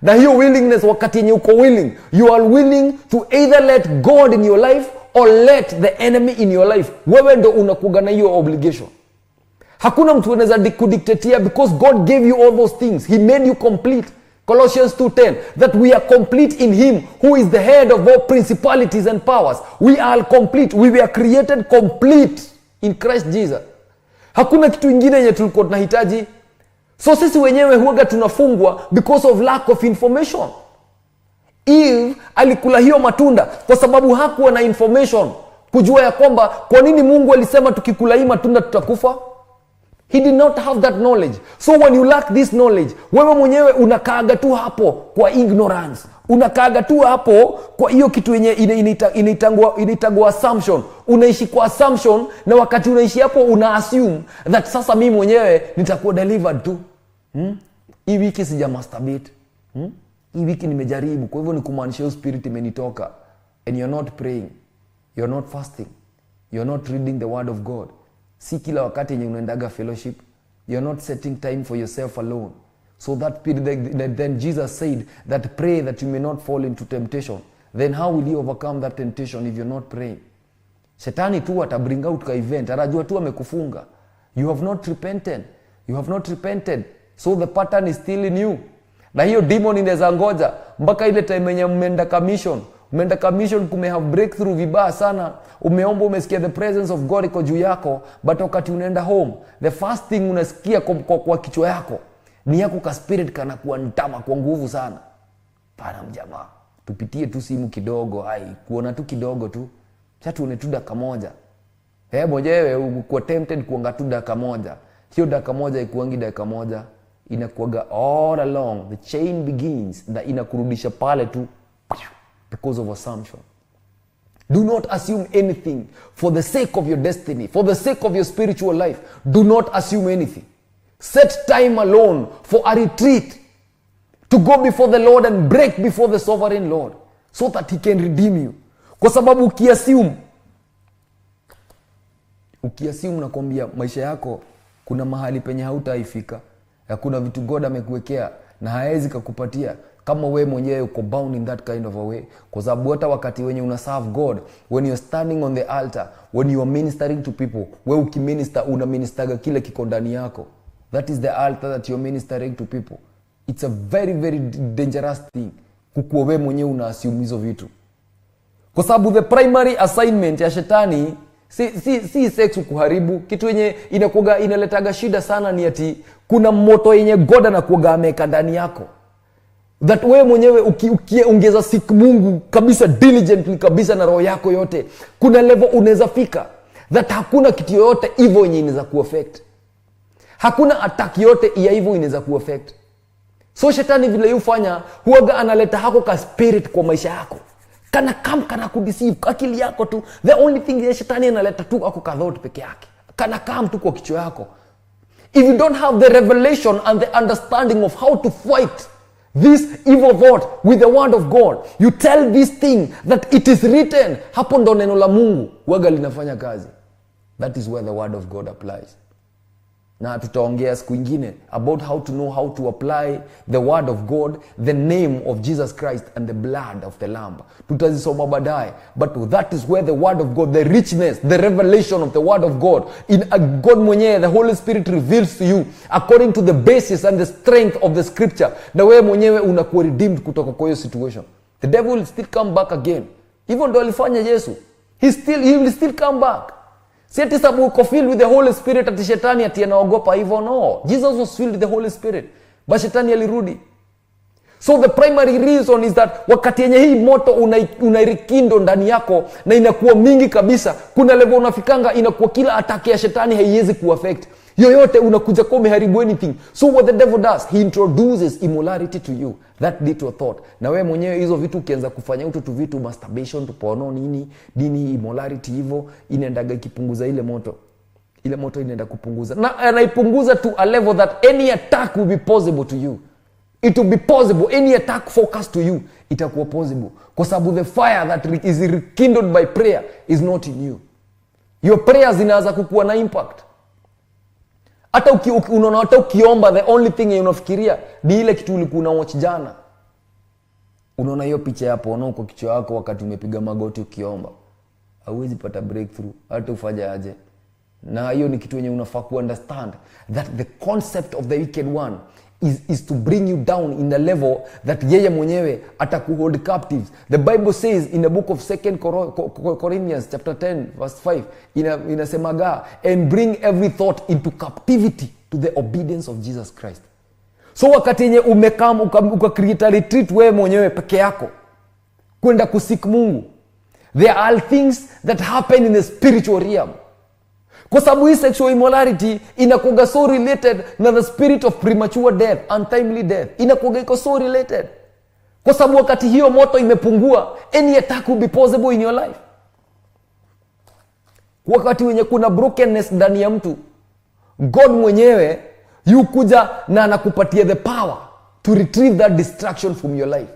Na hiyo willingness, wakati yenye uko willing, you are willing to either let God in your life or let the enemy in your life. Wewe ndo unakuga na hiyo obligation. Hakuna mtu anaweza kudictatea because God gave you all those things. He made you complete. Colossians 2:10, that we are complete in him who is the head of all principalities and powers. We are complete. We were created complete in Christ Jesus. Hakuna kitu ingine yenye tulikuwa tunahitaji. So sisi wenyewe huaga tunafungwa because of lack of information. Eve alikula hiyo matunda kwa sababu hakuwa na information kujua ya kwamba kwa nini Mungu alisema tukikula hii matunda tutakufa. He did not have that knowledge. So when you lack this knowledge, wewe mwenyewe unakaaga tu hapo kwa ignorance. Unakaaga tu hapo kwa hiyo kitu yenye inaitangwa assumption. Unaishi kwa assumption, na wakati unaishi hapo una assume that sasa mimi mwenyewe nitakuwa delivered tu. Hii wiki sija masturbate. Hii wiki nimejaribu, kwa hivyo ni kumaanisha hiyo spirit imenitoka. And you're not praying. You're not fasting. You're not reading the word of God. Si kila wakati yenye unaendaga fellowship. You're not setting time for yourself alone. So that period, then Jesus said that pray that you may not fall into temptation. Then how will you overcome that temptation if you're not praying? Shetani tu atabring out ka event. Arajua tu amekufunga. You have not repented. You have not repented. So the pattern is still in you. Na hiyo demon inaweza ngoja mpaka ile time yenye umeenda commission. Umeenda commission, kume have breakthrough vibaya sana. Umeomba, umesikia the presence of God iko juu yako, but wakati unaenda home, the first thing unasikia kwa kichwa yako ni yako ka spirit kana kuwa ntama kwa nguvu sana. Pana mjamaa, tupitie tu simu kidogo, kuona tu kidogo tu. Chatu une tu dakika moja. Mwenyewe uko tempted kuanga tu dakika moja. Hiyo dakika moja ikuangi dakika moja. Inakuaga all along, the chain begins, na inakurudisha pale tu because of assumption. Do not assume anything for the sake of your destiny, for the sake of your spiritual life. Do not assume anything. Set time alone for a retreat to go before the Lord and break before the sovereign Lord so that he can redeem you. Kwa sababu ukiassume nakwambia maisha yako kuna mahali penye hautaifika. Kuna vitu God amekuwekea na haezi kukupatia kama wewe mwenyewe uko bound in that kind of a way. Kwa sababu hata wakati wenye una serve God, when you're standing on the altar, when you are ministering to people, wewe ukiminister unaministaga kile kiko ndani yako. That is the altar that you're ministering to people. It's a very, very dangerous thing. Kukuwa wewe mwenyewe una assume hizo vitu. Kwa sababu the primary assignment ya shetani si sex kuharibu. Kitu yenye inaletaga shida sana ni ati kuna moto yenye God anakuaga ameka ndani yako. That wewe mwenyewe ukiongeza seek Mungu kabisa diligently kabisa na roho yako yote, kuna level unaweza fika that hakuna kitu yoyote hivyo yenye inaweza kuaffect. Hakuna attack yote ya hivyo inaweza kuaffect. So shetani vile yufanya huaga analeta hako ka spirit kwa maisha yako. Kana kudeceive akili yako tu. The only thing ya shetani analeta tu ako ka thought peke yake. Kana tu kwa kichwa yako. If you don't have the revelation and the understanding of how to fight this evil thought with the word of God, you tell this thing that it is written. Hapo ndo neno la Mungu huaga linafanya kazi. That is where the word of God applies. Na tutaongea siku nyingine about how to know how to apply the word of God, the name of Jesus Christ and the blood of the Lamb. Tutazisoma baadaye. But that is where the word of God, the richness, the revelation of the word of God, in a God mwenyewe, the Holy Spirit reveals to you according to the basis and the strength of the scripture. Na wewe mwenyewe unakuwa redeemed kutoka kwa hiyo situation. The devil will still come back again. Even ndo alifanya Yesu. He will still come back. Si ati sababu uko filled with the Holy Spirit ati shetani ati anaogopa hivyo, no. Jesus was filled with the Holy Spirit, but shetani alirudi. So the primary reason is that wakati yenye hii moto unairikindo ndani yako na inakuwa mingi kabisa, kuna level unafikanga inakuwa kila attack ya shetani haiwezi kuaffect. Yoyote unakuja kwa umeharibu anything. So what the devil does, he introduces immorality to you, that little thought. Na wewe mwenyewe hizo vitu ukianza kufanya tu vitu, masturbation, tupono nini immorality hivyo, inaendaga ikipunguza ile moto. Ile moto inaenda kupunguza. Na anaipunguza to a level that any attack will be possible to you. It will be possible. Any attack focused to you, itakuwa possible. Kwa sababu the fire that is rekindled by prayer is not in you. Your prayers zinaanza kukuwa na impact. Hata unaona hata ukiomba, the only thing unafikiria ni ile kitu ulikuwa unawatch jana. Unaona hiyo picha hapo unaona kwa kichwa yako wakati umepiga magoti ukiomba. Hauwezi pata breakthrough hata ufanye aje. Na hiyo ni kitu yenye unafaa ku understand, that the concept of the wicked one is to bring you down in a level that yeye mwenyewe atakuhold captives. The Bible says in the book of 2 Corinthians chapter 10 verse 5, inasemaga, and bring every thought into captivity to the obedience of Jesus Christ. So wakati yenye umekam ukacreate retreat wewe mwenyewe peke yako kwenda kusik Mungu, there are things that happen in the spiritual realm. Kwa sababu hii sexual immorality inakuwa so related na the spirit of premature death, untimely death. Inakuwa iko so related. Kwa sababu wakati hiyo moto imepungua, any attack will be possible in your life. Wakati wenye kuna brokenness ndani ya mtu, God mwenyewe yukuja na anakupatia the power to retrieve that distraction from your life.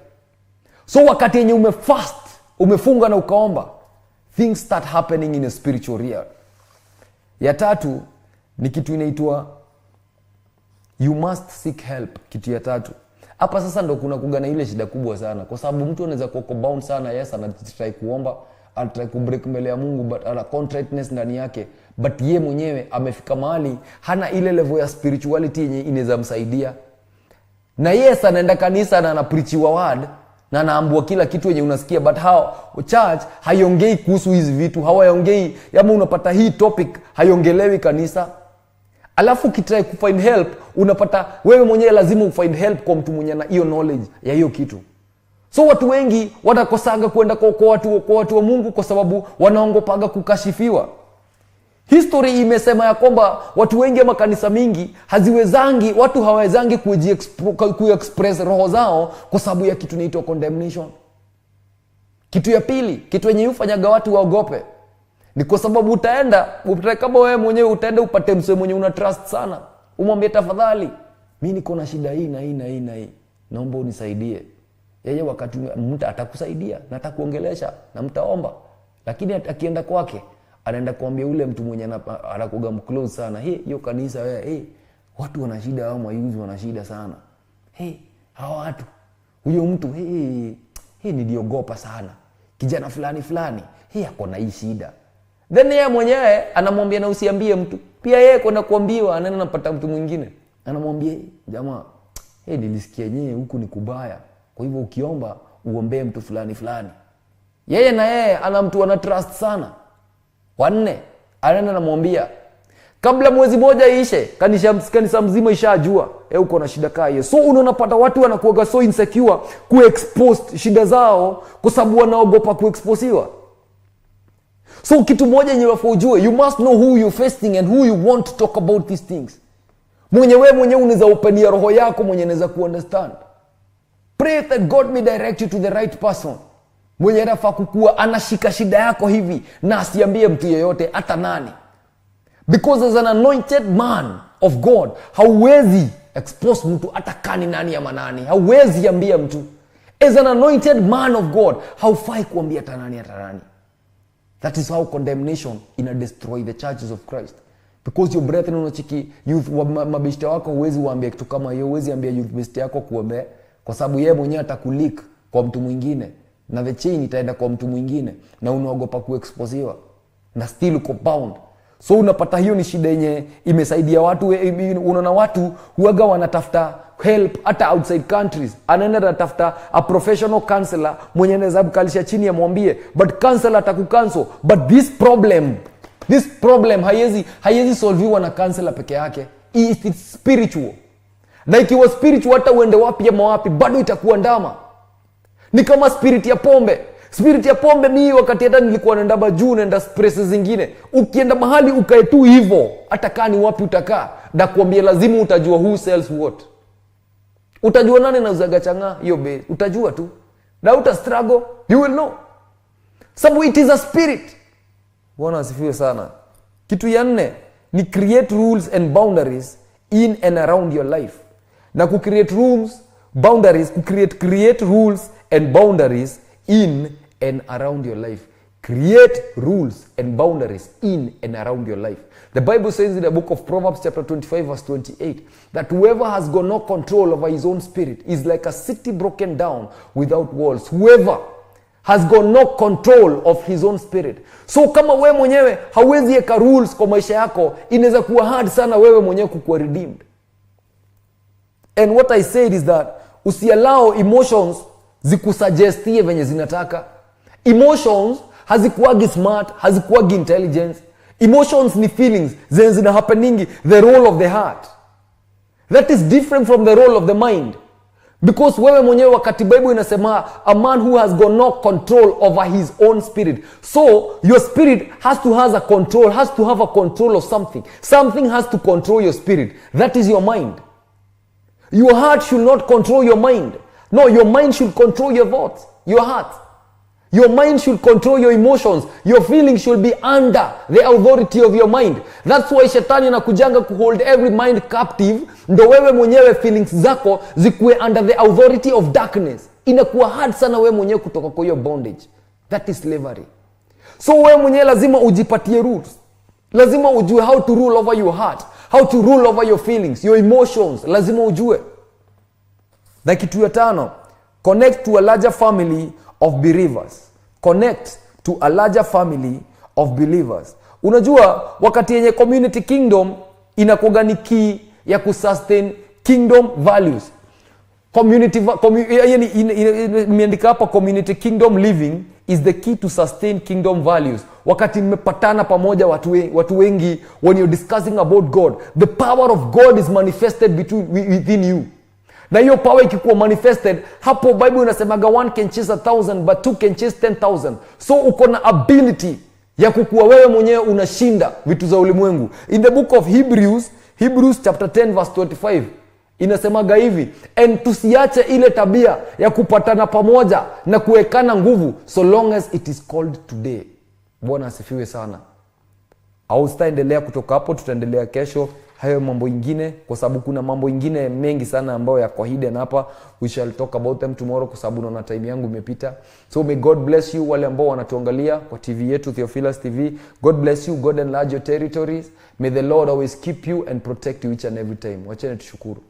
So wakati yenye umefast, umefunga na ukaomba, things start happening in a spiritual realm. Ya tatu ni kitu inaitwa you must seek help. Kitu ya tatu hapa sasa ndo kuna kugana ile shida kubwa sana, kwa sababu mtu anaweza kuwa bound sana, yes, anatry kuomba, anatry ku break mbele ya Mungu, but ana contriteness ndani yake, but ye mwenyewe amefika mahali hana ile level ya spirituality yenye inaweza msaidia. Na yes, anaenda kanisa na anapreachiwa word na anaambua kila kitu yenye unasikia, but how church haiongei kuhusu hizi vitu, hawaongei. Kama unapata hii topic haiongelewi kanisa, alafu kitrai kufind help unapata wewe mwenyewe lazima ufind help kwa mtu mwenye na hiyo knowledge ya hiyo kitu. So watu wengi watakosaga kwenda kwa watu wa Mungu kwa sababu wanaongopaga kukashifiwa. History imesema ya kwamba watu wengi ama kanisa mingi watu hawawezangi ku-express roho zao kwa sababu ya kitu inaitwa condemnation. Kitu ya pili, kitu yenye ufanyaga watu waogope, ni kwa sababu kama wewe mwenyewe utaenda upate msee mwenye una trust sana, umwambie tafadhali, mimi niko na shida hii na hii na hii na hii, naomba unisaidie. Yeye wakati mtu atakusaidia na atakuongelesha na mtaomba, lakini akienda kwake anaenda kuambia ule mtu mwenye anakuga mclose sana, hiyo kanisa wewe, watu wana shida, hao mayuzi wana shida sana, hao watu, huyo mtu niliogopa sana, kijana fulani ako na hii shida. Then yeye mwenyewe anamwambia na usiambie mtu, pia yeye kwenda kuambiwa anaenda napata mtu mwingine Anamwambia jamaa, nilisikia yenyewe huku ni kubaya, kwa hivyo ukiomba uombee mtu fulani fulani. Yeye na yeye ana mtu ana trust sana. Wanne anaenda anamwambia, kabla mwezi moja iishe kanisa mzima ishajua uko na shida kaa hiyo. So unapata watu wanakuwa so insecure kuexpose shida zao kwa sababu wanaogopa kuexposiwa. So kitu moja yenye wafaa ujue, you must know who you're facing and who you want to talk about these things. Mwenyewe unaweza upenia roho yako, mwenye anaweza kuunderstand. Pray that God may direct you to the right person. Mwenye anafaa kukua anashika shida yako hivi na asiambie mtu yeyote, hata nani. Because as an anointed man of God, hauwezi expose mtu hata kani nani ya manani. Hauwezi ambia mtu. As an anointed man of God, haufai kuambia hata nani hata nani. That is how condemnation destroy the churches of Christ. Because your brethren unachiki youth mabishte wako, huwezi waambia kitu kama hiyo. Huwezi ambia youth best yako kuombea, kwa sababu yeye mwenyewe atakuleak kwa mtu mwingine na the chain itaenda kwa mtu mwingine na unaogopa kuexposiwa na still uko bound. So unapata hiyo ni shida yenye imesaidia watu. Unaona watu huaga wanatafuta help hata outside countries. Anaenda anatafuta a professional counselor mwenye anaweza kukalisha chini amwambie, but counselor atakucancel. But this problem haiwezi solviwa na counselor peke yake. It's spiritual. Na ikiwa spiritual, hata uende wapi ama wapi bado itakuwa ndama. Ni kama spirit ya pombe. Spirit ya pombe, mimi wakati hata nilikuwa naenda bajuu naenda places zingine, ukienda mahali ukae tu hivyo, hata kani wapi utakaa, na kuambia lazima utajua who sells what. Utajua nani anauzaga chang'aa hiyo be, utajua tu. Na uta struggle, you will know. Sababu it is a spirit. Bwana asifiwe sana. Kitu ya 4 ni create rules and boundaries in and around your life. Na create rules and boundaries in and around your life. Create rules and boundaries in and around your life. The Bible says in the book of Proverbs chapter 25 verse 28 that whoever has got no control over his own spirit is like a city broken down without walls. Whoever has got no control of his own spirit. So kama wewe mwenyewe hauwezi weka rules kwa maisha yako, inaweza kuwa hard sana wewe mwenyewe kukuwa redeemed. And what I said is that usiallow emotions zikusuggestie venye zinataka. Emotions hazikuwagi smart, hazikuwagi intelligence. Emotions ni feelings zenye zina happening the role of the heart. That is different from the role of the mind. Because wewe mwenyewe wakati Bible inasema a man who has got no control over his own spirit. So your spirit has to have a control of something. Something has to control your spirit. That is your mind. Your heart should not control your mind. No, your mind should control your thoughts, your heart. Your mind should control your emotions. Your feelings should be under the authority of your mind. That's why shetani anakujanga kuhold every mind captive. Ndo wewe mwenyewe feelings zako zikuwe under the authority of darkness. Inakuwa hard sana wewe mwenyewe kutoka kwa hiyo bondage. That is slavery. So wewe mwenyewe lazima ujipatie rules. Lazima ujue how to rule over your heart, how to rule over your feelings, your emotions. Lazima ujue. Na kitu ya 5, connect to a larger family of believers. Connect to a larger family of believers. Unajua wakati yenye community kingdom inakuwa ni key ya kusustain kingdom values. Imeandika hapa community kingdom living is the key to sustain kingdom values. Wakati mmepatana pamoja watu wengi, when you're discussing about God, the power of God is manifested within you. Na hiyo power ikikuwa manifested, hapo Bible inasemaga 1 can chase 1,000 but 2 can chase 10,000. So uko na ability ya kukuwa wewe mwenyewe unashinda vitu za ulimwengu. In the book of Hebrews chapter 10 verse 25 inasemaga hivi, and tusiache ile tabia ya kupatana pamoja na kuwekana nguvu so long as it is called today. Bwana asifiwe sana. Au sitaendelea kutoka hapo, tutaendelea kesho hayo mambo ingine, kwa sababu kuna mambo ingine mengi sana ambayo yako hidden hapa. We shall talk about them tomorrow, kwa sababu naona time yangu imepita. So may God bless you wale ambao wanatuangalia kwa TV yetu Theophilus TV. God bless you, God enlarge your territories. May the Lord always keep you and protect you each and every time. Wacheni tushukuru.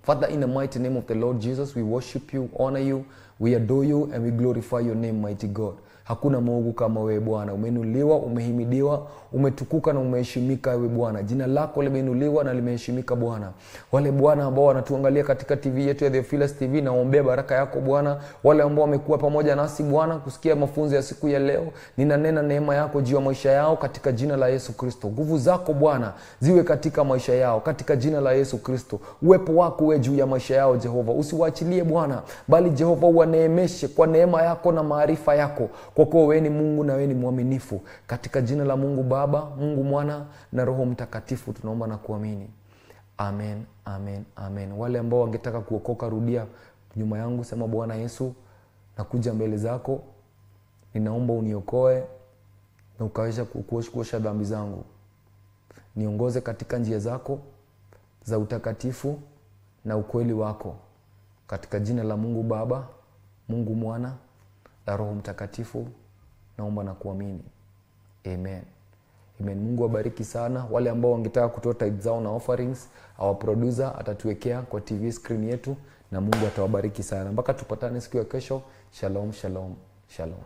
Father, in the mighty name of the Lord Jesus, we worship you, honor you, we adore you, and we glorify your name, mighty God. Hakuna Mungu kama wewe Bwana. Umeinuliwa, umehimidiwa, umetukuka na umeheshimika wewe Bwana. Jina lako limeinuliwa na limeheshimika Bwana. Wale Bwana ambao wanatuangalia katika TV yetu ya Theophilus TV, naombea baraka yako Bwana. Wale ambao wamekuwa pamoja nasi Bwana kusikia mafunzo ya siku ya leo, ninanena neema yako juu ya maisha yao katika jina la Yesu Kristo. Nguvu zako Bwana ziwe katika maisha yao katika jina la Yesu Kristo. Uwepo wako uwe juu ya maisha yao Jehova. Usiwaachilie Bwana, bali Jehova uwaneemeshe kwa neema yako na maarifa yako, kwa kuwa wewe ni Mungu na wewe ni mwaminifu. Katika jina la Mungu Baba, Mungu Mwana na Roho Mtakatifu tunaomba na kuamini. Amen, amen, amen. Wale ambao wangetaka kuokoka, rudia nyuma yangu, sema Bwana Yesu, nakuja mbele zako, ninaomba uniokoe na ukaweza kuosha dhambi zangu. Niongoze katika njia zako za utakatifu na ukweli wako. Katika jina la Mungu Baba, Mungu Mwana na Roho Mtakatifu naomba na kuamini. Amen. Amen. Mungu awabariki sana. Wale ambao wangetaka kutoa tithes zao na offerings, our producer atatuwekea kwa TV screen yetu, na Mungu atawabariki sana. Mpaka tupatane siku ya kesho. Shalom, shalom, shalom.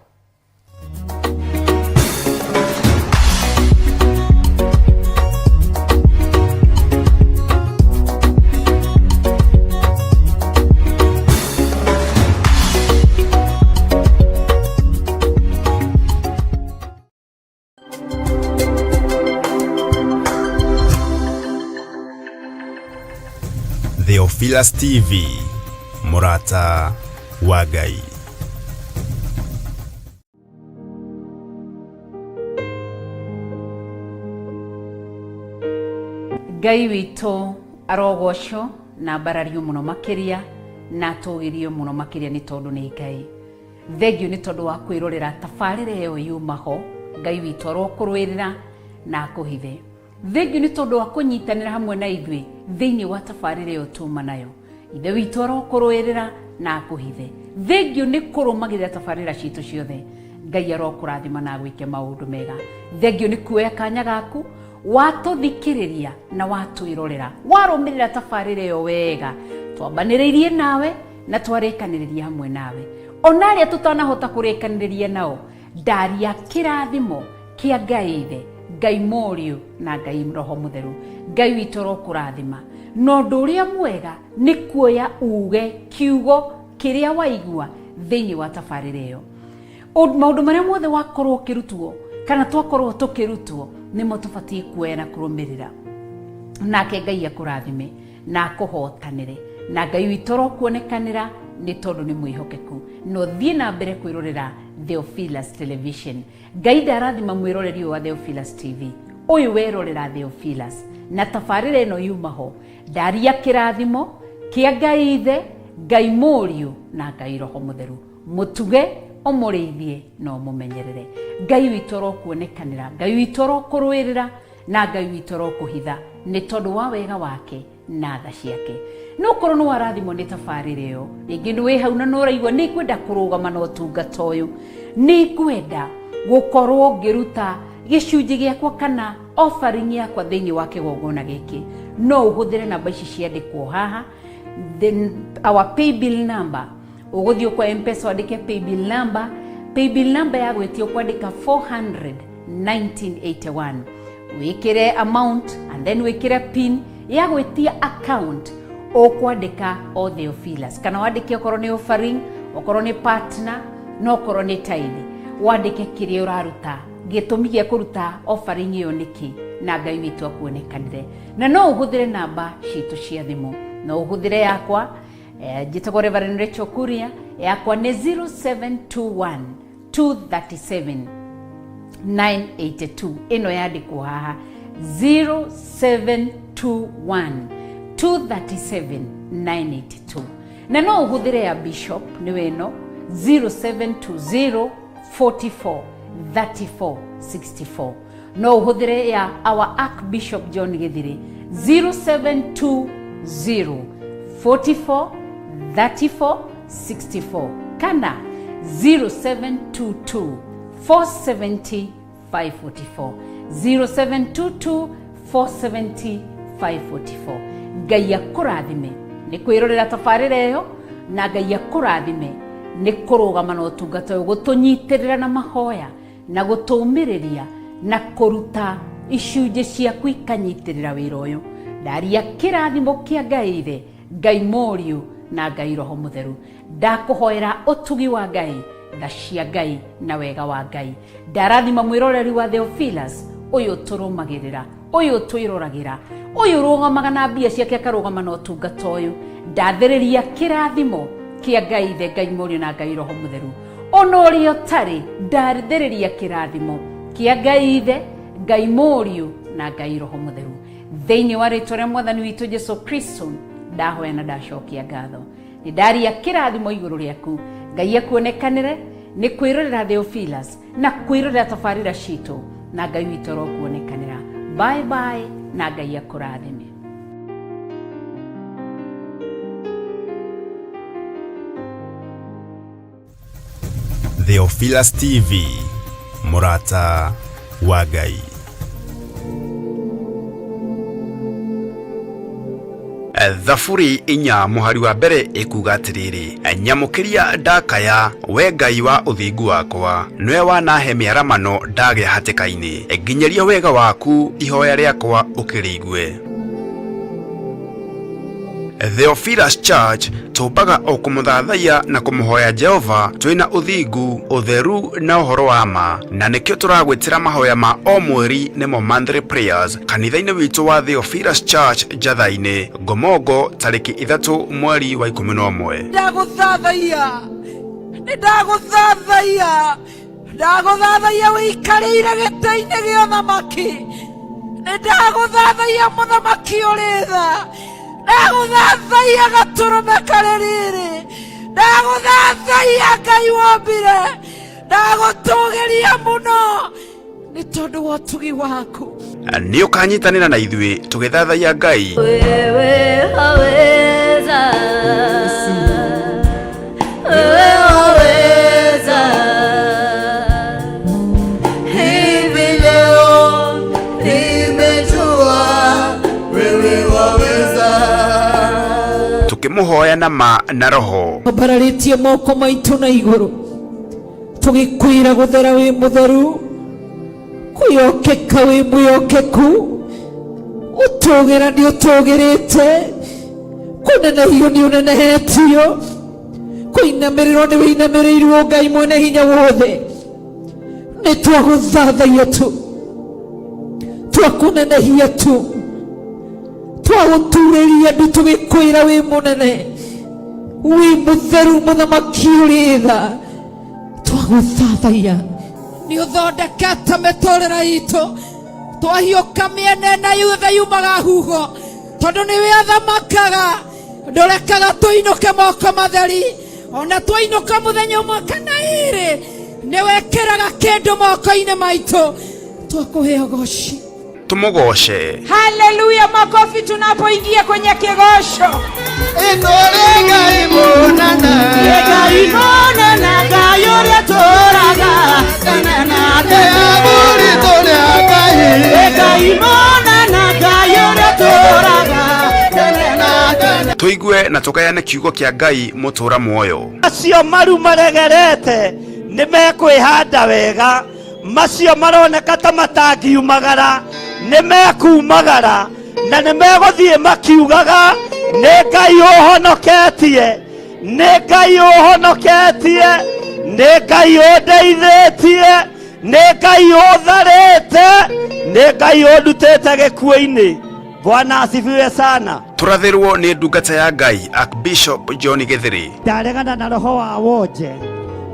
Theophilus TV, MURATA wa Ngai. Ngai witũ arogocwo na mbarario mũno makĩria na tũgĩrio mũno makĩria nĩ tondũ nĩ Ngai. Thengio nĩ tondũ wa kwĩrorera tabarĩra ĩyo yumaho. Ngai witũ arokũrũĩrĩra na akũhithe. Thengio nĩ tondũ wa kũnyitanĩra hamwe na ithuĩ thĩinĩ wa tabarĩra ĩyo tuma nayo. Ithe witũ arokũrũĩrĩra na akũhithe. Thengio nĩ kũrũmagĩrĩra tabarĩra citũ ciothe. Ngai arokũrathima na gwĩke maũndũ mega. Thengio nĩ kuoya kanya gaku watũthikĩrĩria na watwĩrorera, warũmĩrĩra tabarĩra ĩyo wega. Twambanĩrĩirie nawe na twarĩkanĩrĩria hamwe nawe. Ona arĩa tũtanahota kũrĩkanĩrĩria nao, ndaria kĩrathimo kĩa Ngai Ithe, Ngai Mũriũ na Ngai Roho Mũtheru. Ngai witũ arokũrathima. Na ũndũ ũrĩa mwega nĩ kuoya uge kiugo kĩrĩa waigua thĩinĩ wa tabarĩra ĩyo. Maũndũ marĩa mothe wakorwo ũkĩrutwo kana twakorwo tũkĩrutwo nĩmo tũbatiĩ kuoya na kũrũmĩrĩra. Nake Ngai akũrathime na akũhotanĩre. Na Ngai witũ arokuonekanĩra nĩ tondũ nĩ mwĩhokeku. No thiĩ na mbere kwĩrorera Theophilus Television. Ngai ndarathima mwĩroreri wa Theophilus TV. Ũyũ werorera Theophilus na tabarĩra ĩno yumaho. Ndaria kĩrathimo kĩa Ngai Ithe, Ngai Mũriũ na Ngai Roho Mũtheru. Mũtuge, ũmũrĩithie na ũmũmenyerere. Ngai witũ arokuonekanĩra, Ngai witũ arokũrũĩrĩra na Ngai witũ arokũhitha nĩ tondũ wa wega wake na tha ciake. No korwo nĩ warathimwo nĩ tabarĩra ĩyo, rĩngĩ nĩ wĩ hau na nĩ ũraigua nĩ ngwenda kũrũgama na ũtungata ũyũ, nĩ ngwenda gũkorwo ngĩruta gĩcunjĩ gĩakwa kana offering yakwa thĩinĩ wa kĩgongona gĩkĩ, no ũhũthĩre namba ici ciandĩkwo haha. Our paybill number, ũgũthiĩ kwa M-Pesa wandĩke paybill number. Paybill number ya gwĩtio kwandĩka 400-1981. Wĩkĩre amount and then wĩkĩre pin ya gwĩtia account. Ũkwandĩka o Theophilus kana wandĩke okorwo nĩ offering, okorwo nĩ partner, no okorwo nĩ tithe. Wandĩke kĩrĩa ũraruta, gĩtũmi gĩa kũruta offering ĩyo nĩkĩ, na Ngai witũ akuonekanire. Na no ũhũthĩre namba citũ cia thimũ. No ũhũthĩre yakwa, njĩtagwo Reverend Ngechu yakwa nĩ 0721-237-982. Ĩno yandĩkwo haha 0721-237-982. Na no ũhũthĩre ya Bishop nĩ ĩno 0720-44-34-64. No ũhũthĩre ya our Archbishop John Githiri 0720-44-34-64 kana 0722-470-544. 0722-470-544. Ngai akũrathime nĩ kwĩrorera tabarĩra ĩyo, na Ngai akũrathime nĩ kũrũgama na ũtungata ũyũ, gũtũnyitĩrĩra na mahoya na gũtũmĩrĩria na kũruta icunjĩ ciaku ikanyitĩrĩra wĩra ũyũ. Ndaria kĩrathimo kĩa Ngai Ithe, Ngai Mũriũ na Ngai Roho Mũtheru. Ndakũhoera ũtugi wa Ngai, tha cia Ngai na wega wa Ngai. Ndarathima mwĩroreri wa Theophilus, ũyũ tũrũmagĩrĩra, ũyũ twĩroragĩra, ũyũ rũgamaga na mbia ciake akarũgama na ũtungata ũyũ. Ndathĩrĩria kĩrathimo kĩa Ngai Ithe, Ngai Mũriũ na Ngai Roho Mũtheru. Ona ũrĩa ũtarĩ, ndathĩrĩria kĩrathimo kĩa Ngai Ithe, Ngai Mũriũ na Ngai Roho Mũtheru. Thĩinĩ wa rĩĩtwa rĩa Mwathani witũ Jesũ Kristo ndahoya na ndacokia ngatho. Nĩ ndaria kĩrathimo igũrũ rĩaku. Ngai akuonekanĩre nĩ kwĩrorera Theophilus na kwĩrorera tabarĩra citũ, na Ngai witũ arokuonekanĩra. Bye bye na Ngai akũrathime. Theophilus TV, Murata wa Ngai. Thaburi inya muhari wa mbere ikuga atiriri, nyamukiria ndakaya we Ngai wa uthingu wakwa, nwe wanahe miaramano ndage hatikaini, nginyeria wega waku ihoya riakwa ukiriigue. Theophilus Church tumbaga o kumuthathaiya na kumuhoya Jehova twina uthingu, utheru na uhoro wa ma, na nikio turagwitira mahoya ma o mweri nimo monthly prayers kanitha-ini witu wa Theophilus Church Njatha-ini, Ngomongo tariki 3 mweri wa 11. Ndaguthathaiya wikarire gĩtĩ-inĩ gĩa ũthamaki, ndaguthathaiya mũthamaki ũrĩ tha, ndaguthathaiya gatũrũme karĩ rĩrĩ, ndaguthathaiya Ngai wombire, ndagũtũgĩria mũno nĩ tondũ wa ũtugi waku. Nĩ ũkanyitanĩra na ithuĩ tũgĩthathaiya Ngai. Wewe haweza, wewe haweza, hivi leo nimejua wewe waweza. Tukimuhoya na ma na roho, Bararĩtie moko maitũ na igũrũ, tũgĩkwĩra gũthera wĩ mũtheru, kwĩyokeka wĩ mwĩyokeku, ũtũgĩra nĩ ũtũgĩrĩte, kũnenehio nĩ ũnenehetio, kũinamĩrĩrwo nĩ wĩinamĩrĩirwo Ngai mwene hinya wothe. Nĩ twagũthathaiya tu, twakũnenehia tu, twagũturĩria ndu tũgĩkwĩra wĩ mũnene, wĩ mũtheru mũthamaki ũrĩ tha, twagũthathaiya. Nĩ ũthondekete mĩtũrĩre itũ, twahiũka mĩena yothe yumaga huho, tondũ nĩwe athamakaga, ndũrekaga tũinũke moko matheri, ona twainũka mũthenya ũmwe kana ĩrĩ, nĩwekĩraga kĩndũ moko-inĩ maitũ, twakũhe ũgoci. tumugoshe. Haleluya, makofi tunapoingia kwenye kigosho. Ngai monana Ngai ũrĩa tũraga, aburi tũrĩa Ngai monana Ngai ũrĩa tũraga. Tuigue na tukayane kiugo kĩa Ngai mũtũra muoyo. Acio maru maregerete nĩ mekwĩhanda wega, macio maroneka ta matangiumagara nĩ mekumagara, na nĩ megũthiĩ makiugaga nĩ Ngai ũhonoketie, nĩ Ngai ũhonoketie, nĩ Ngai ũndeithĩtie, nĩ Ngai ũtharĩte, nĩ Ngai ũndutĩte gĩkuũ-inĩ. Bwana asifiwe sana. Turathirwo nĩ ndungata ya Ngai Archbishop John Githiri. Ndaregana na roho wa wonje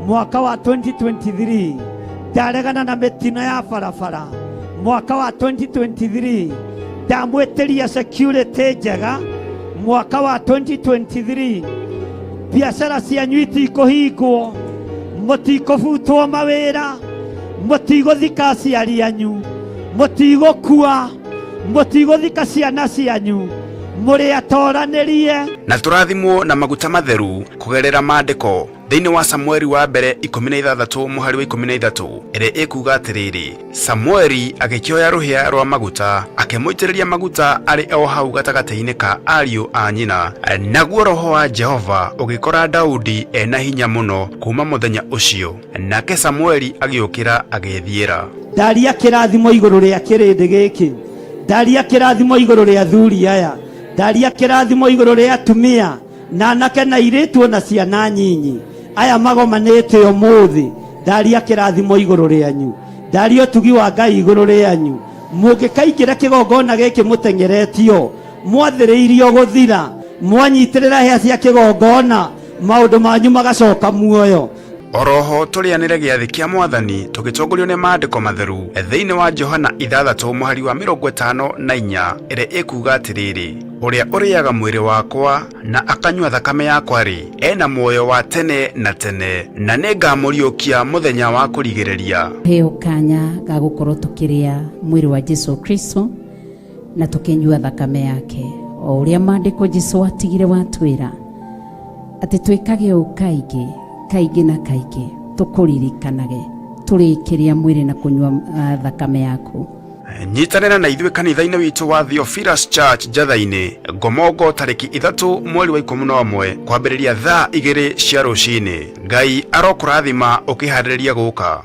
mwaka wa 2023, ndaregana na mĩtino ya barabara mwaka wa 2023, ndamwĩtĩria security njega mwaka wa 2023, biacara cianyu itikũhingwo, mũtikũbutwo mawĩra, mũtigũthika aciari anyu, mũtigũkua, mũtigũthika ciana cianyu, mũrĩ atoranĩrie. Na turathimwo na maguta matheru kugerera maandĩko thiini wa Samueli wa mbere 16 muhari wa 13 ire ikuga atiriri Samueli agikioya ruhia rwa maguta akimuitiriria maguta ari o hau gatagati-ini ka ariu a nyina, naguo roho wa Jehova ugikora Daudi ena hinya muno kuma muthenya ucio, nake Samueli agiukira agithiira. Ndaria kirathimo iguru ria kirindi giki, ndaria kirathimo iguru ria thuri aya, ndaria kirathimo iguru ria atumia na anake na iritu na ciana nyinyi aya magomanite umuthi. Ndaria kirathimo iguru rianyu, ndaria utugi wa Ngai iguru rianyu. Mungikaikira kigongona giki mutengeretio, mwathiriirio guthira, mwanyitirira hia cia kigongona, maundu manyu magacoka muoyo. Oroho tulianire giathi kia Mwathani tugitongorio ni maandiko matheru thiini wa Johana 6 muhari wa 54 ire ikuga atiriri uria uriaga mwiri wakwa na akanyua thakame yakwa ri ena muoyo wa tene na tene, na ningamuriukia muthenya wa kurigiriria. Heo kanya ga gukorwo tukiria mwiri wa Jesu Kristo na tukinyua thakame yake, o uria maandiko Jesu atigire watwira ati twikage ukaige kaigi na kaigi tukuririkanage turikiria mwiri na kunyua thakame yaku. Nyitanira na ithuĩ kanitha-inĩ witũ wa Theophilus Church Njatha-inĩ Ngomongo tariki 3 mweri wa 11 kwambĩrĩria thaa 2 cia rũcinĩ. Ngai arokũrathima ũkĩharĩrĩria gũka.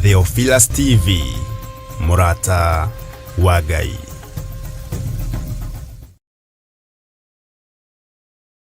Theophilus TV, Murata wa Ngai.